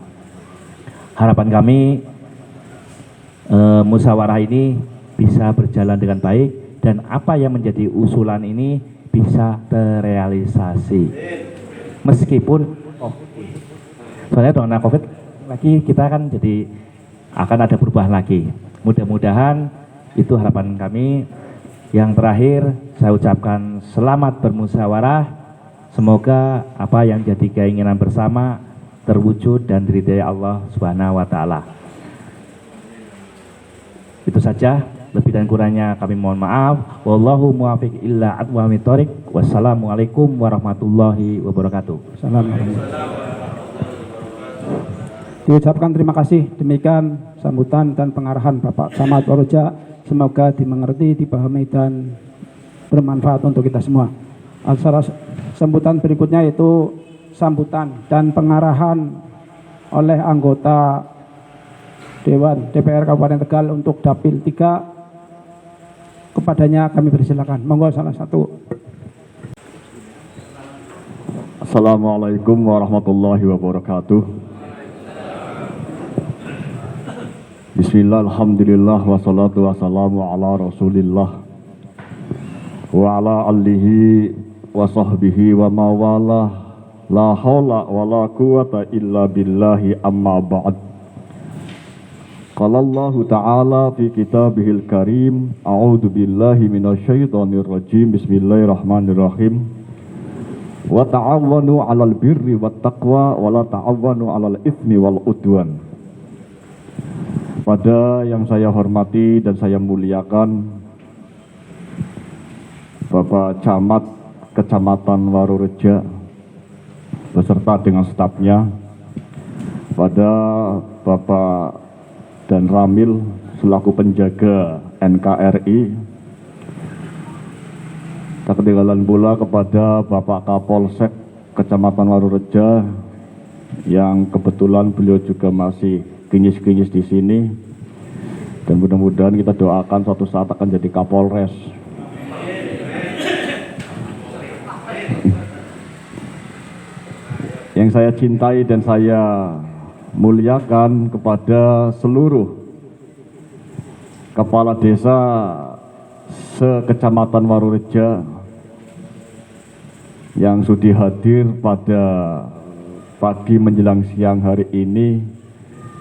Harapan kami musyawarah ini bisa berjalan dengan baik dan apa yang menjadi usulan ini bisa terrealisasi. Meskipun soalnya dengan COVID lagi kita kan jadi akan ada perubahan lagi. Mudah-mudahan itu harapan kami. Yang terakhir saya ucapkan selamat bermusyawarah. Semoga apa yang jadi keinginan bersama terwujud dan diridhai Allah Subhanahu wa taala. Itu saja. Lebih dan kurangnya kami mohon maaf. Wallahu muwaffiq illa aqwamit thoriq. Wassalamualaikum warahmatullahi wabarakatuh. Assalamualaikum. Diucapkan terima kasih. Demikian sambutan dan pengarahan Bapak Camat Waroja. Semoga dimengerti, dipahami dan bermanfaat untuk kita semua. Acara sambutan berikutnya yaitu sambutan dan pengarahan oleh anggota Dewan DPR Kabupaten Tegal untuk Dapil 3. Kepadanya kami persilakan. Monggo salah satu. Assalamualaikum warahmatullahi wabarakatuh. Bismillah, alhamdulillah, wassalatu wassalamu ala rasulillah wa ala alihi wa sahbihi wa mawalah. La hawla wa la quwata illa billahi amma ba'd. Qala Allah Ta'ala fi kitabihil karim, a'udzu billahi minasyaitonir rajim, bismillahirrahmanirrahim. Wa ta'awwanu 'alal birri wat taqwa wa la ta'awwanu 'alal itsmi wal udwan. Pada yang saya hormati dan saya muliakan Bapak Camat Kecamatan Warureja beserta dengan stafnya, pada Bapak dan Ramil selaku penjaga NKRI, tak ketinggalan pula kepada Bapak Kapolsek Kecamatan Warureja yang kebetulan beliau juga masih kinyis-kinyis di sini, dan mudah-mudahan kita doakan suatu saat akan jadi Kapolres. Yang saya cintai dan saya muliakan kepada seluruh kepala desa se-Kecamatan Warureja yang sudi hadir pada pagi menjelang siang hari ini.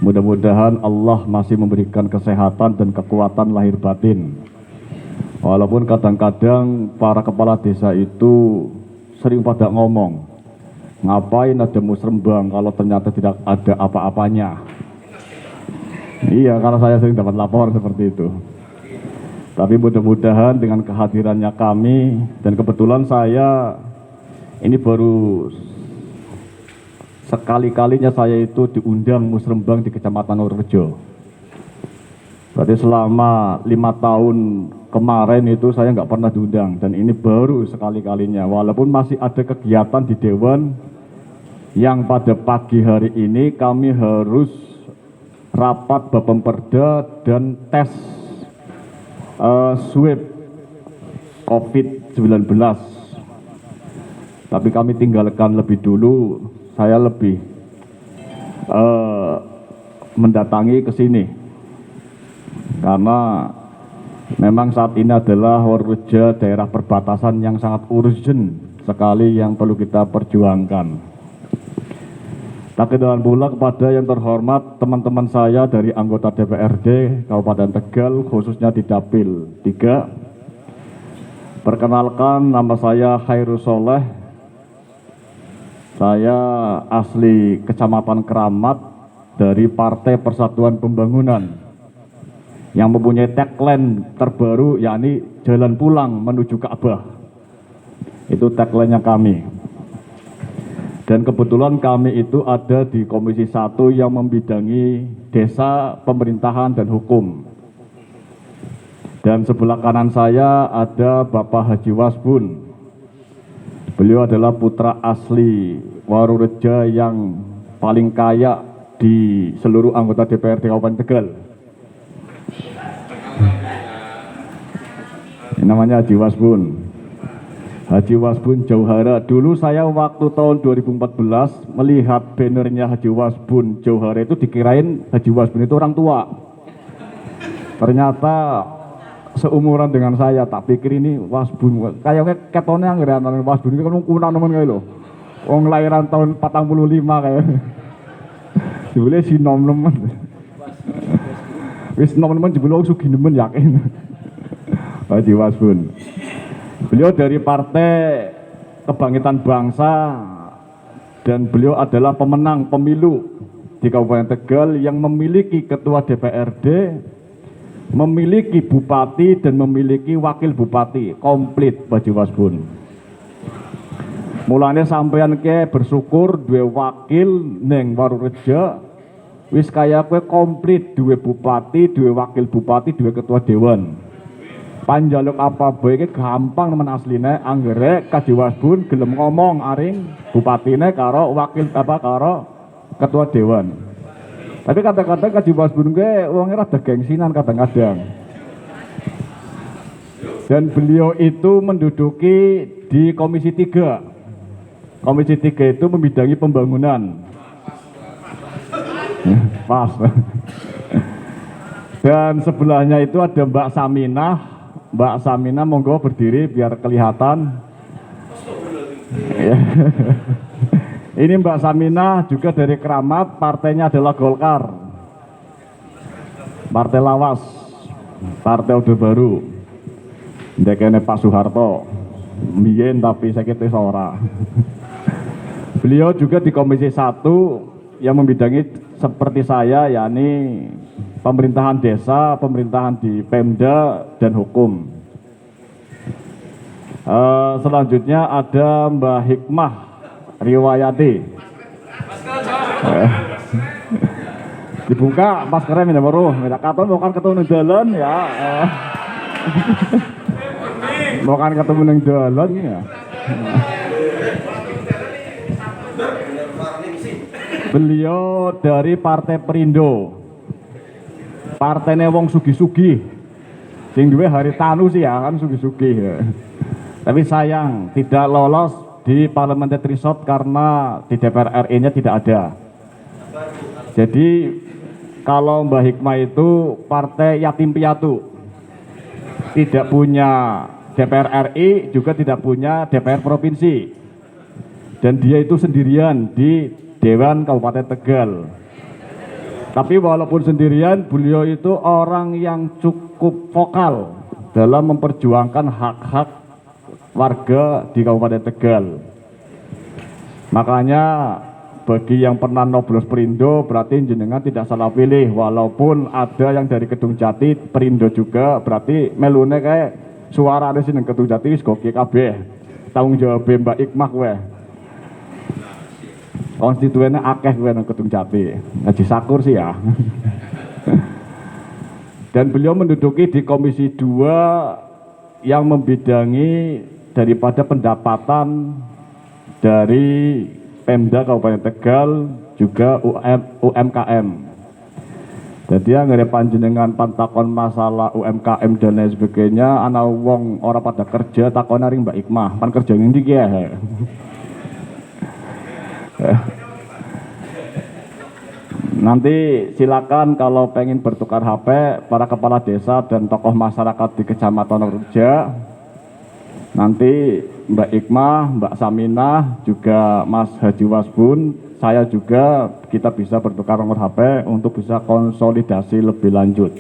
Mudah-mudahan Allah masih memberikan kesehatan dan kekuatan lahir batin. Walaupun kadang-kadang para kepala desa itu sering pada ngomong, ngapain ada musrembang kalau ternyata tidak ada apa-apanya. Iya, karena saya sering dapat laporan seperti itu. Tapi mudah-mudahan dengan kehadirannya kami, dan kebetulan saya ini baru sekali-kalinya saya itu diundang musrembang di Kecamatan Warurejo. Berarti selama 5 tahun kemarin itu saya nggak pernah diundang, dan ini baru sekali-kalinya. Walaupun masih ada kegiatan di Dewan yang pada pagi hari ini kami harus rapat Bapemperda dan tes swab COVID-19. Tapi kami tinggalkan lebih dulu, saya lebih mendatangi ke sini karena memang saat ini adalah Warureja daerah perbatasan yang sangat urgent sekali yang perlu kita perjuangkan. Tak kedalan pula kepada yang terhormat teman-teman saya dari anggota DPRD Kabupaten Tegal, khususnya di Dapil 3. Perkenalkan, nama saya Khairul Soleh. Saya asli Kecamatan Keramat dari Partai Persatuan Pembangunan yang mempunyai tagline terbaru, yakni jalan pulang menuju Ka'bah. Itu tagline-nya kami. Dan kebetulan kami itu ada di Komisi 1 yang membidangi desa, pemerintahan, dan hukum. Dan sebelah kanan saya ada Bapak Haji Wasbun. Beliau adalah putra asli Warureja yang paling kaya di seluruh anggota DPRD Kabupaten Tegal. Ini namanya Haji Wasbun. Haji Wasbun Jauhara. Dulu saya waktu tahun 2014 melihat bannernya Haji Wasbun Jauhara itu dikirain Haji Wasbun itu orang tua. Ternyata seumuran dengan saya, tak pikir ini Wasbun. Kayaknya ketone anggaran Wasbun itu kan kuno nemen kae lho. Wong lahiran tahun 45 kayak. Jebule si nom nemen. Wis nom nemen jebule sugih nemen yakin. Haji Wasbun. Beliau dari Partai Kebangkitan Bangsa dan beliau adalah pemenang pemilu di Kabupaten Tegal yang memiliki ketua DPRD, memiliki bupati dan memiliki wakil bupati komplit Pak Haji Wasbun. Mulane sampeyan ke bersyukur duwe wakil neng Warurejo, wis kaya kowe komplit duwe bupati, duwe wakil bupati, duwe ketua dewan. Panjaluk apa bae iki gampang nemen asline, anggere Haji Wasbun gelem ngomong aring bupatine karo wakil karo ketua dewan. Tapi kadang-kadang Haji Wasbun ke wonge rada gengsinan kadang-kadang. Dan beliau itu menduduki di Komisi 3. Komisi 3 itu membidangi pembangunan. Pas. Dan sebelahnya itu ada Mbak Saminah. Mbak Saminah monggo berdiri biar kelihatan. Ini Mbak Saminah juga dari Keramat, partainya adalah Golkar. Partai lawas, Partai Orde Baru. Ndekene Pak Soeharto. Mbiyen tapi saiki ora. Beliau juga di Komisi 1 yang membidangi seperti saya, yakni pemerintahan desa, pemerintahan di Pemda dan hukum. Selanjutnya ada Mbak Hikmah Riwayati. Dibuka maskernya minta baru, minta katon bukan ketemu jalan ya. Bukan ketemu neng jalan ya. Beliau dari Partai Perindo. Partainya wong sugi-sugi. Sing duwe Haritanu sih ya kan sugi-sugi ya. Tapi sayang tidak lolos di parliamentary threshold karena di DPR RI-nya tidak ada. Jadi kalau Mbak Hikmah itu partai yatim piatu, tidak punya DPR RI, juga tidak punya DPR provinsi, dan dia itu sendirian di Dewan Kabupaten Tegal. Tapi walaupun sendirian, beliau itu orang yang cukup vokal dalam memperjuangkan hak-hak warga di Kabupaten Tegal. Makanya bagi yang pernah Noblos Perindo berarti jenengan tidak salah pilih. Walaupun ada yang dari Kedung Jati Perindo juga, berarti melune kayak suara ada sini Kedung Jati wis gokil kabeh. Tanggung jawab Mbak Hikmah kowe. Konstituennya akeh kowe nang Kedung Jati. Ngaji Sakur sih ya. Dan beliau menduduki di Komisi 2 yang membidangi daripada pendapatan dari Pemda Kabupaten Tegal, juga UMKM. Jadi anggere panjenengan pantakon masalah UMKM dan lain sebagainya, ana wong ora pada kerja takon ring Mbak Hikmah, pan kerja ngendi ki ya. Nanti silakan kalau pengen bertukar HP para kepala desa dan tokoh masyarakat di Kecamatan Warurejo. Nanti Mbak Hikmah, Mbak Saminah, juga Mas Haji Wasbun, saya juga, kita bisa bertukar nomor HP untuk bisa konsolidasi lebih lanjut.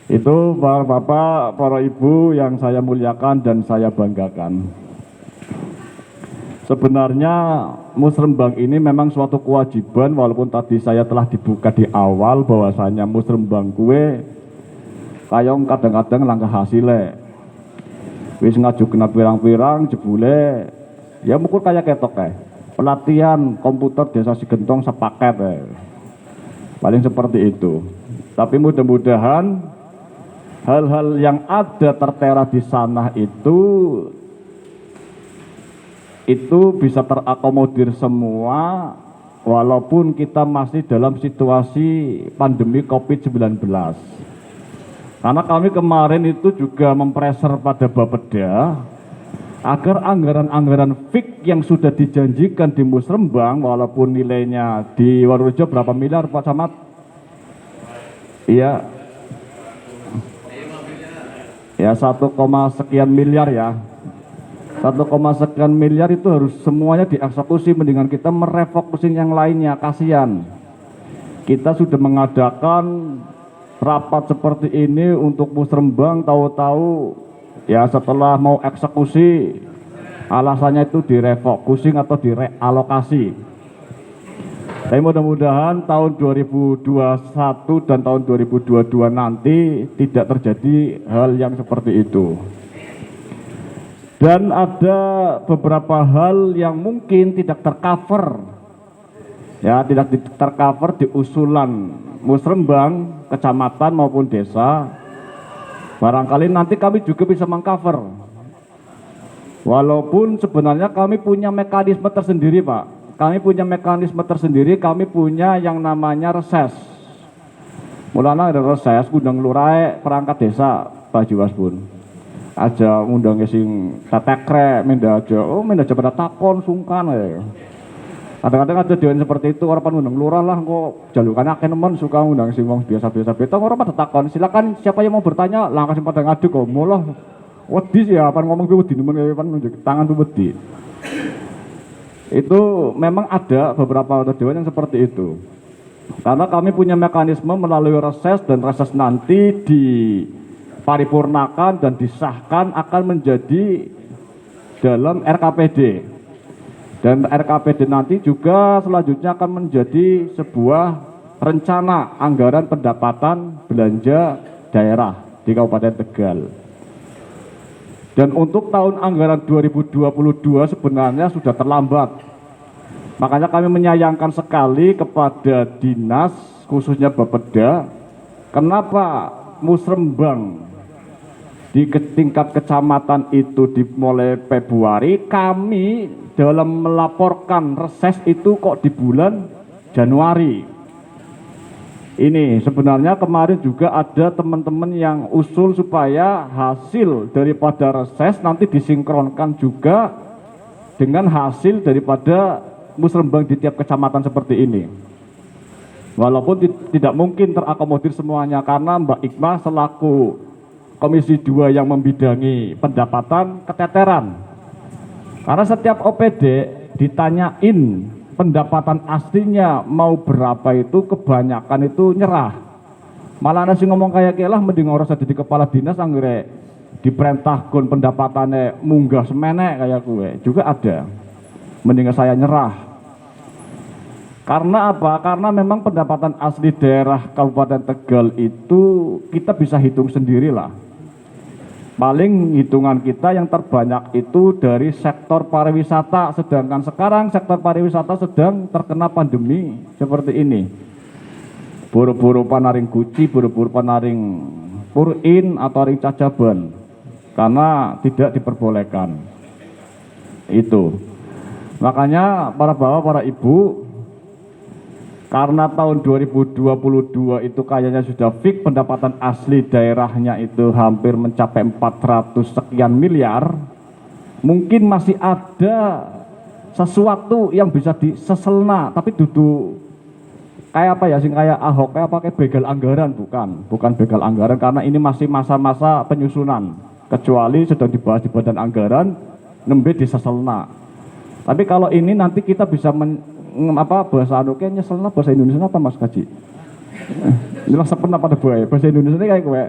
Itu para bapak, para ibu yang saya muliakan dan saya banggakan. Sebenarnya musrembang ini memang suatu kewajiban, walaupun tadi saya telah dibuka di awal bahwasanya musrembang kue kayong kadang-kadang langkah hasilnya. Wis ngaju kena pirang-pirang jebule ya mukul kayak ketok pelatihan komputer desa Sigentong sepaket paling seperti itu. Tapi mudah-mudahan hal-hal yang ada tertera di sana itu bisa terakomodir semua walaupun kita masih dalam situasi pandemi COVID-19. Karena kami kemarin itu juga mempreser pada Bapeda agar anggaran-anggaran fix yang sudah dijanjikan di Musrembang, walaupun nilainya di Warurejo berapa miliar Pak Camat? Iya. Ya 1, sekian miliar ya. 1, sekian miliar itu harus semuanya dieksekusi, mendingan kita merefokusin yang lainnya, kasihan. Kita sudah mengadakan rapat seperti ini untuk Musrembang, tahu-tahu ya setelah mau eksekusi alasannya itu direfocusing atau direalokasi. Tapi mudah-mudahan tahun 2021 dan tahun 2022 nanti tidak terjadi hal yang seperti itu. Dan ada beberapa hal yang mungkin tidak tercover, ya, tidak tercover di usulan Musrembang, kecamatan maupun desa. Barangkali nanti kami juga bisa mengcover. Walaupun sebenarnya kami punya mekanisme tersendiri, Pak. Kami punya mekanisme tersendiri, kami punya yang namanya reses. Mulanya ada reses, undang lurah perangkat desa, Pak Jiwaspun. Aja undang sing tetekrek, minda aja pada takon sungkan ya. Kadang-kadang ada dewan seperti itu, orang undang lurah lah kok jalukannya akeh nemen suka undang sing wong biasa-biasa beta orang pada takon. Silakan siapa yang mau bertanya, langsung pada ngadu kok. Mulah wedi sih ya, pan ngomong tuh wedi nemen pan nunjuk tangan tuh wedi. Itu memang ada beberapa dewan yang seperti itu. Karena kami punya mekanisme melalui reses, dan reses nanti diparipurnakan dan disahkan akan menjadi dalam RKPD. Dan RKPD nanti juga selanjutnya akan menjadi sebuah rencana anggaran pendapatan belanja daerah di Kabupaten Tegal. Dan untuk tahun anggaran 2022 sebenarnya sudah terlambat. Makanya kami menyayangkan sekali kepada dinas, khususnya Bapeda, kenapa Musrembang di tingkat kecamatan itu dimulai Februari, kami dalam melaporkan reses itu kok di bulan Januari. Ini sebenarnya kemarin juga ada teman-teman yang usul supaya hasil daripada reses nanti disinkronkan juga dengan hasil daripada Musrembang di tiap kecamatan seperti ini. Walaupun tidak mungkin terakomodir semuanya, karena Mbak Ikma selaku Komisi 2 yang membidangi pendapatan keteteran. Karena setiap OPD ditanyain pendapatan aslinya mau berapa itu, kebanyakan itu nyerah. Malah ada sih ngomong kayak kelah mending orang jadi kepala dinas anggere diperintahkan pendapatannya munggah semenek kayak gue juga ada. Mending saya nyerah. Karena apa? Karena memang pendapatan asli daerah Kabupaten Tegal itu kita bisa hitung sendirilah. Paling hitungan kita yang terbanyak itu dari sektor pariwisata, sedangkan sekarang sektor pariwisata sedang terkena pandemi seperti ini. Buru-buru panaring guci, buru-buru panaring purin atau ring cacaban, karena tidak diperbolehkan. Itu. Makanya para bapak, para ibu, karena tahun 2022 itu kayaknya sudah fix pendapatan asli daerahnya itu hampir mencapai 400 sekian miliar, mungkin masih ada sesuatu yang bisa diseselna, tapi duduk kayak apa ya, sing kayak Ahok, kayak pakai begal anggaran, bukan begal anggaran, karena ini masih masa-masa penyusunan, kecuali sedang dibahas di badan anggaran, nembe diseselna. Tapi kalau ini nanti kita bisa bahasa kayak nyeselna, bahasa Indonesia apa Mas Kaji? Nyelesep pernah pada buaya, bahasa Indonesia ini kayak gue.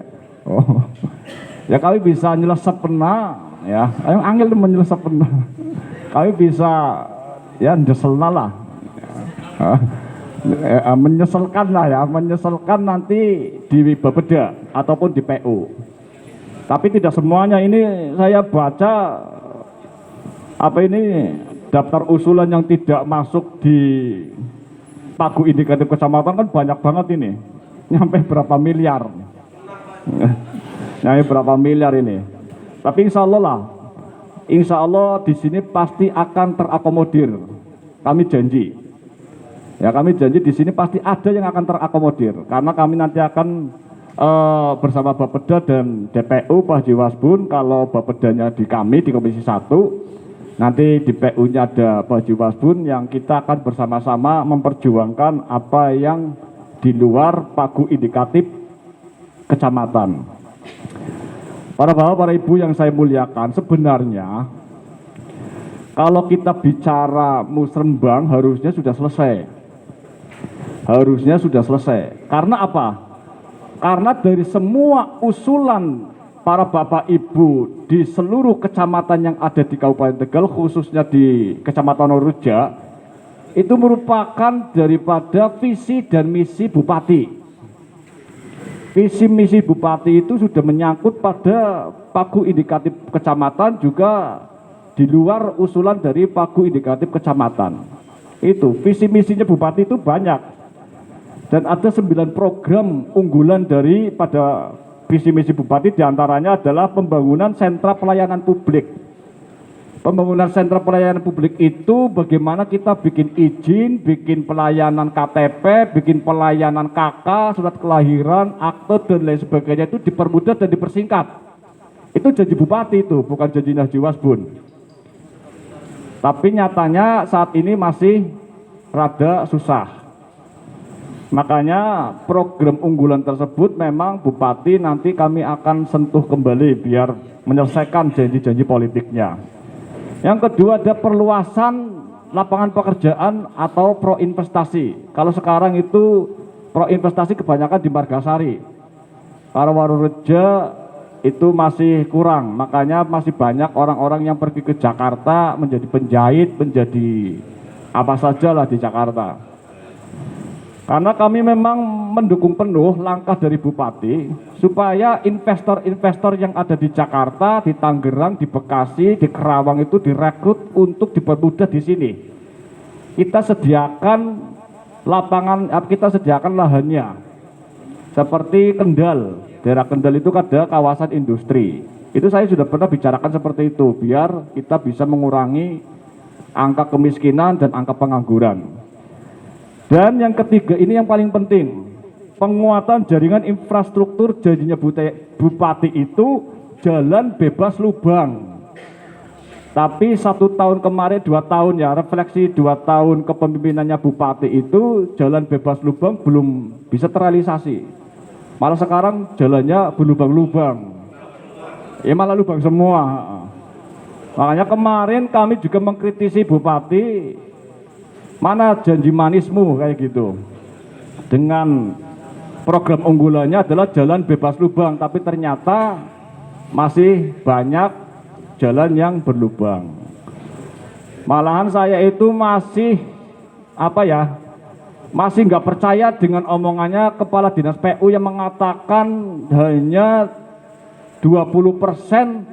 Oh. Ya kami bisa nyelesep pernah, ya. Ayo angel temen nyelesep pernah. Kami bisa ya nyeselna lah. Menyesalkan lah ya, menyesalkan nanti di Bapeda ataupun di PU. Tapi tidak semuanya ini saya baca daftar usulan yang tidak masuk di pagu indikatif kecamatan kan banyak banget ini, nyampe berapa miliar, nyampe berapa miliar ini. Tapi insya Allah di sini pasti akan terakomodir. Kami janji, ya kami janji di sini pasti ada yang akan terakomodir, karena kami nanti akan bersama Bapeda dan DPU Pak Jiwaspun. Kalau Bapedanya di kami di Komisi 1. Nanti di PU-nya ada Pak Jiwaspun yang kita akan bersama-sama memperjuangkan apa yang di luar pagu indikatif kecamatan. Para bapak, para ibu yang saya muliakan, sebenarnya kalau kita bicara Musrembang harusnya sudah selesai. Harusnya sudah selesai. Karena apa? Karena dari semua usulan para bapak ibu di seluruh kecamatan yang ada di Kabupaten Tegal, khususnya di Kecamatan Oruja, itu merupakan daripada visi dan misi Bupati. Visi misi Bupati itu sudah menyangkut pada pagu indikatif kecamatan, juga di luar usulan dari pagu indikatif kecamatan. Itu visi misinya Bupati itu banyak, dan ada 9 program unggulan dari pada visi misi Bupati, diantaranya adalah pembangunan sentra pelayanan publik. Pembangunan sentra pelayanan publik itu bagaimana kita bikin izin, bikin pelayanan KTP, bikin pelayanan KK, surat kelahiran, akte dan lain sebagainya itu dipermudah dan dipersingkat. Itu janji Bupati itu, bukan janji Haji Wasbun. Tapi nyatanya saat ini masih rada susah. Makanya program unggulan tersebut memang Bupati nanti kami akan sentuh kembali biar menyelesaikan janji-janji politiknya. Yang kedua ada perluasan lapangan pekerjaan atau pro investasi. Kalau sekarang itu pro investasi kebanyakan di Margasari. Para Warureja itu masih kurang, makanya masih banyak orang-orang yang pergi ke Jakarta menjadi penjahit, menjadi apa saja lah di Jakarta. Karena kami memang mendukung penuh langkah dari Bupati supaya investor-investor yang ada di Jakarta, di Tangerang, di Bekasi, di Kerawang itu direkrut untuk dipermudah di sini. Kita sediakan lapangan, kita sediakan lahannya. Seperti Kendal, daerah Kendal itu ada kawasan industri. Itu saya sudah pernah bicarakan seperti itu, biar kita bisa mengurangi angka kemiskinan dan angka pengangguran. Dan yang ketiga ini yang paling penting, penguatan jaringan infrastruktur. Janjinya Bupati itu jalan bebas lubang. Tapi 1 tahun kemarin, 2 tahun ya, refleksi 2 tahun kepemimpinannya Bupati itu jalan bebas lubang belum bisa terrealisasi. Malah sekarang jalannya berlubang-lubang. Ya malah lubang semua. Makanya kemarin kami juga mengkritisi Bupati, mana janji manismu kayak gitu. Dengan program unggulannya adalah jalan bebas lubang, tapi ternyata masih banyak jalan yang berlubang. Malahan saya itu masih masih nggak percaya dengan omongannya Kepala Dinas PU yang mengatakan hanya 20%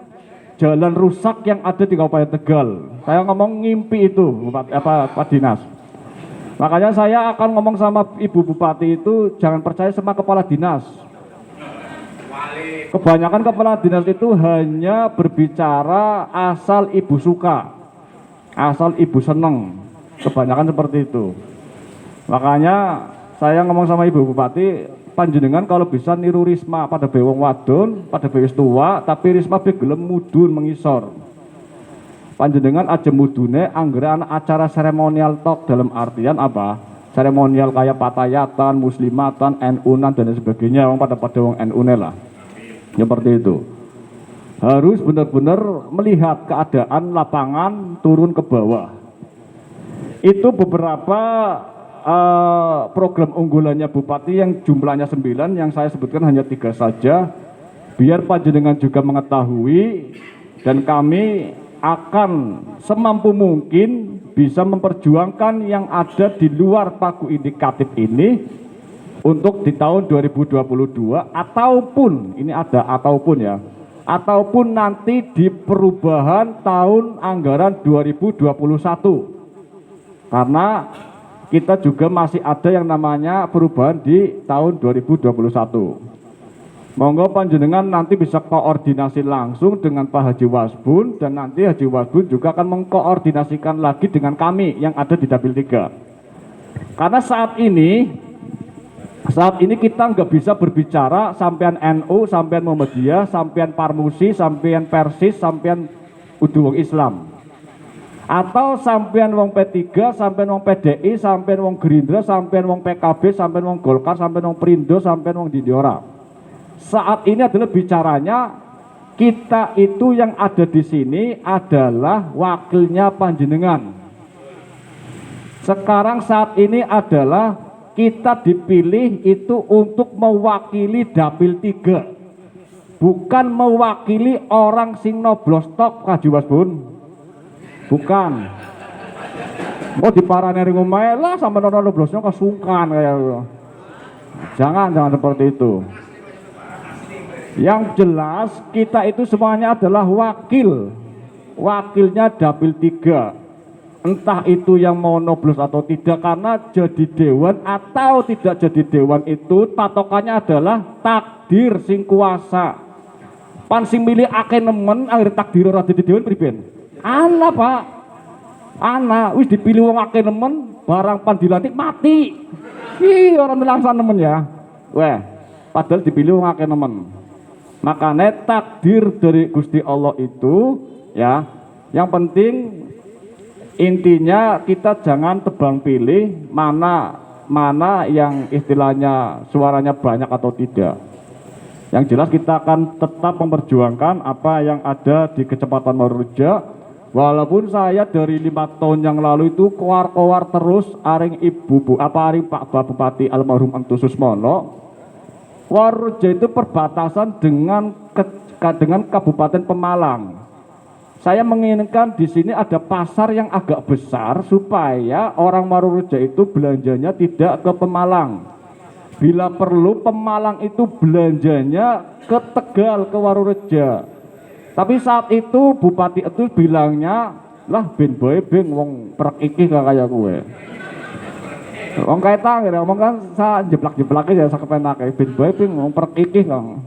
jalan rusak yang ada di Kabupaten Tegal. Saya ngomong ngimpi itu Pak Dinas. Makanya saya akan ngomong sama Ibu Bupati itu jangan percaya sama kepala dinas. Kebanyakan kepala dinas itu hanya berbicara asal ibu suka, asal ibu seneng. Kebanyakan seperti itu. Makanya saya ngomong sama Ibu Bupati, panjenengan kalau bisa niru Risma pada bewong wadon, pada bewis tua, tapi Risma begelem mudun mengisor. Panjenengan aja mudune anggere anak acara seremonial talk, dalam artian apa? Seremonial kayak patayatan, muslimatan, NU-nan dan sebagainya, pada wong NU-ne lah. Seperti itu. Harus benar-benar melihat keadaan lapangan turun ke bawah. Itu beberapa program unggulannya Bupati yang jumlahnya 9, yang saya sebutkan hanya 3 saja. Biar panjenengan juga mengetahui, dan kami akan semampu mungkin bisa memperjuangkan yang ada di luar pagu indikatif ini untuk di tahun 2022, ataupun ini ada ataupun ya, ataupun nanti di perubahan tahun anggaran 2021, karena kita juga masih ada yang namanya perubahan di tahun 2021. Monggo panjenengan nanti bisa koordinasi langsung dengan Pak Haji Wasbun, dan nanti Haji Wasbun juga akan mengkoordinasikan lagi dengan kami yang ada di Dapil 3. Karena saat ini kita nggak bisa berbicara sampean NU, sampean Muhammadiyah, sampean Parmusi, sampean Persis, sampean Udu wong Islam. Atau sampean wong P3, sampean wong PDI, sampean wong Gerindra, sampean wong PKB, sampean wong Golkar, sampean wong Perindo, sampean wong Dindiora. Saat ini adalah bicaranya kita itu yang ada di sini adalah wakilnya panjenengan. Sekarang saat ini adalah kita dipilih itu untuk mewakili Dapil 3. Bukan mewakili orang sing noblos tok, Haji Wasbun. Bukan. Mau diparani ring omahe lah sampe ono blosnya kesungkan kayak gitu. Jangan seperti itu. Yang jelas kita itu semuanya adalah wakil. Wakilnya Dapil 3. Entah itu yang mau nyoblos atau tidak, karena jadi dewan atau tidak jadi dewan itu patokannya adalah takdir sing kuasa. Pan sing milih akeh nemen akhir takdir ora dadi dewan priben. Ana, Pak. Ana wis dipilih wong akeh nemen barang pan dilantik mati. Ih, orang nelangsan nemen ya. Weh, padahal dipilih wong akeh nemen. Makanya takdir dari Gusti Allah itu ya, yang penting intinya kita jangan tebang pilih mana yang istilahnya suaranya banyak atau tidak. Yang jelas kita akan tetap memperjuangkan apa yang ada di Kecamatan Marureja. Walaupun saya dari 5 tahun yang lalu itu kowar-kowar terus aring aring Pak Bupati almarhum Entu Susmono. Marureja itu perbatasan dengan Kabupaten Pemalang. Saya menginginkan di sini ada pasar yang agak besar supaya orang Marureja itu belanjanya tidak ke Pemalang. Bila perlu Pemalang itu belanjanya ke Tegal, ke Marureja. Tapi saat itu Bupati itu bilangnya, lah ben boy ben wong perek iki kayak gue. Wong kaita ngene ngomong kan sa jeplak-jeplake ya sak kepenake ben boy ben wong perek iki Kang.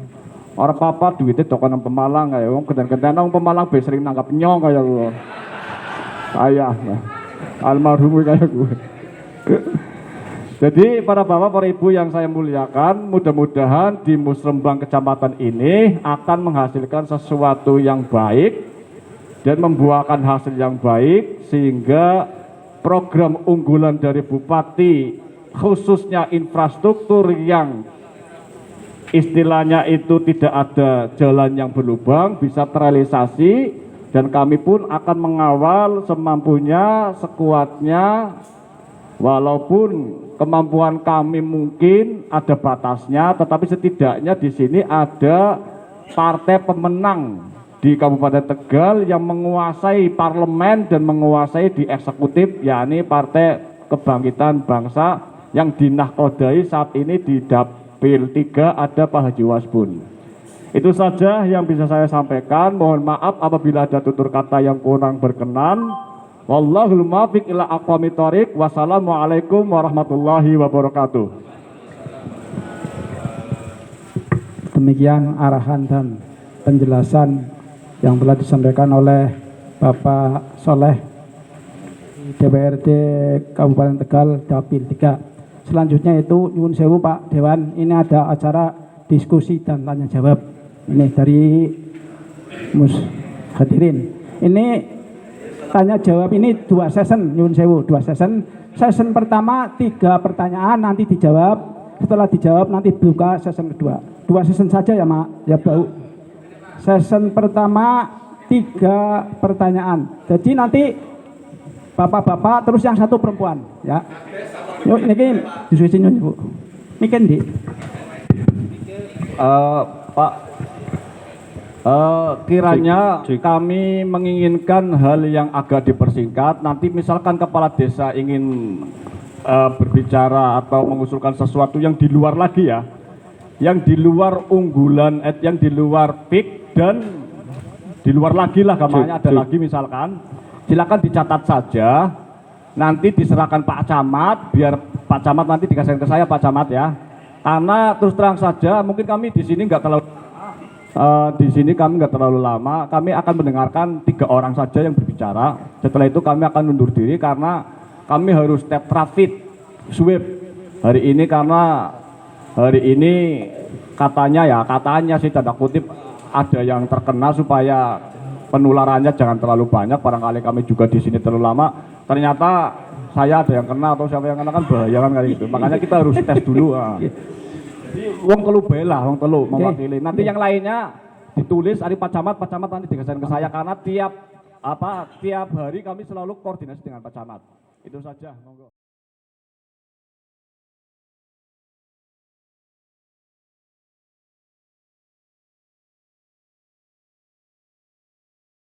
Ora apa-apa duitnya dokonan Pemalang kayak wong geden-geden wong Pemalang be sering nangkap nyong kayak gue. Ayah. Almarhum kayak gue. Jadi para bapak, para ibu yang saya muliakan, mudah-mudahan di Musrembang Kecamatan ini akan menghasilkan sesuatu yang baik dan membuahkan hasil yang baik sehingga program unggulan dari Bupati khususnya infrastruktur yang istilahnya itu tidak ada jalan yang berlubang bisa terrealisasi, dan kami pun akan mengawal semampunya, sekuatnya, walaupun kemampuan kami mungkin ada batasnya, tetapi setidaknya di sini ada partai pemenang di Kabupaten Tegal yang menguasai parlemen dan menguasai di eksekutif, yakni Partai Kebangkitan Bangsa yang dinahkodai saat ini di Dapil 3 ada Pak Haji Wasbun. Itu saja yang bisa saya sampaikan. Mohon maaf apabila ada tutur kata yang kurang berkenan. Wallahul muwaffiq ila aqwamit thoriq. Wassalamualaikum warahmatullahi wabarakatuh. Demikian arahan dan penjelasan yang telah disampaikan oleh Bapak Soleh DPRD Kabupaten Tegal Dapil 3. Selanjutnya itu nyuwun sewu Pak Dewan, ini ada acara diskusi dan tanya jawab. Ini dari hadirin. Ini tanya jawab ini 2 session, nyuwun sewu 2 session. Session pertama 3 pertanyaan nanti dijawab, setelah dijawab nanti buka session kedua. 2 session saja ya Mak, ya Bau. Session pertama 3 pertanyaan. Jadi nanti bapak-bapak terus yang 1 perempuan ya. Yuk ini diskusi nyuwun Bu. Niki ndi? Pak, kiranya kami menginginkan hal yang agak dipersingkat. Nanti misalkan kepala desa ingin berbicara atau mengusulkan sesuatu yang di luar lagi ya, yang di luar unggulan, yang di luar PIK dan di luar lagi lah, gambarnya ada lagi misalkan, silakan dicatat saja. Nanti diserahkan Pak Camat, biar Pak Camat nanti dikasih ke saya Pak Camat ya. Karena terus terang saja mungkin kami di sini nggak terlalu lama, kami akan mendengarkan 3 orang saja yang berbicara. Setelah itu kami akan mundur diri karena kami harus tetrafit sweep hari ini, karena hari ini katanya sih tanda kutip ada yang terkena, supaya penularannya jangan terlalu banyak. Barangkali kami juga di sini terlalu lama, ternyata saya ada yang kena atau siapa yang kena, kan bahaya kan kayak gitu. Makanya kita harus tes dulu. Wong telu bela, wong telu mewakili. Nanti yang lainnya ditulis dari Pak Camat nanti dikasih ke saya, karena tiap hari kami selalu koordinasi dengan Pak Camat. Itu saja, monggo.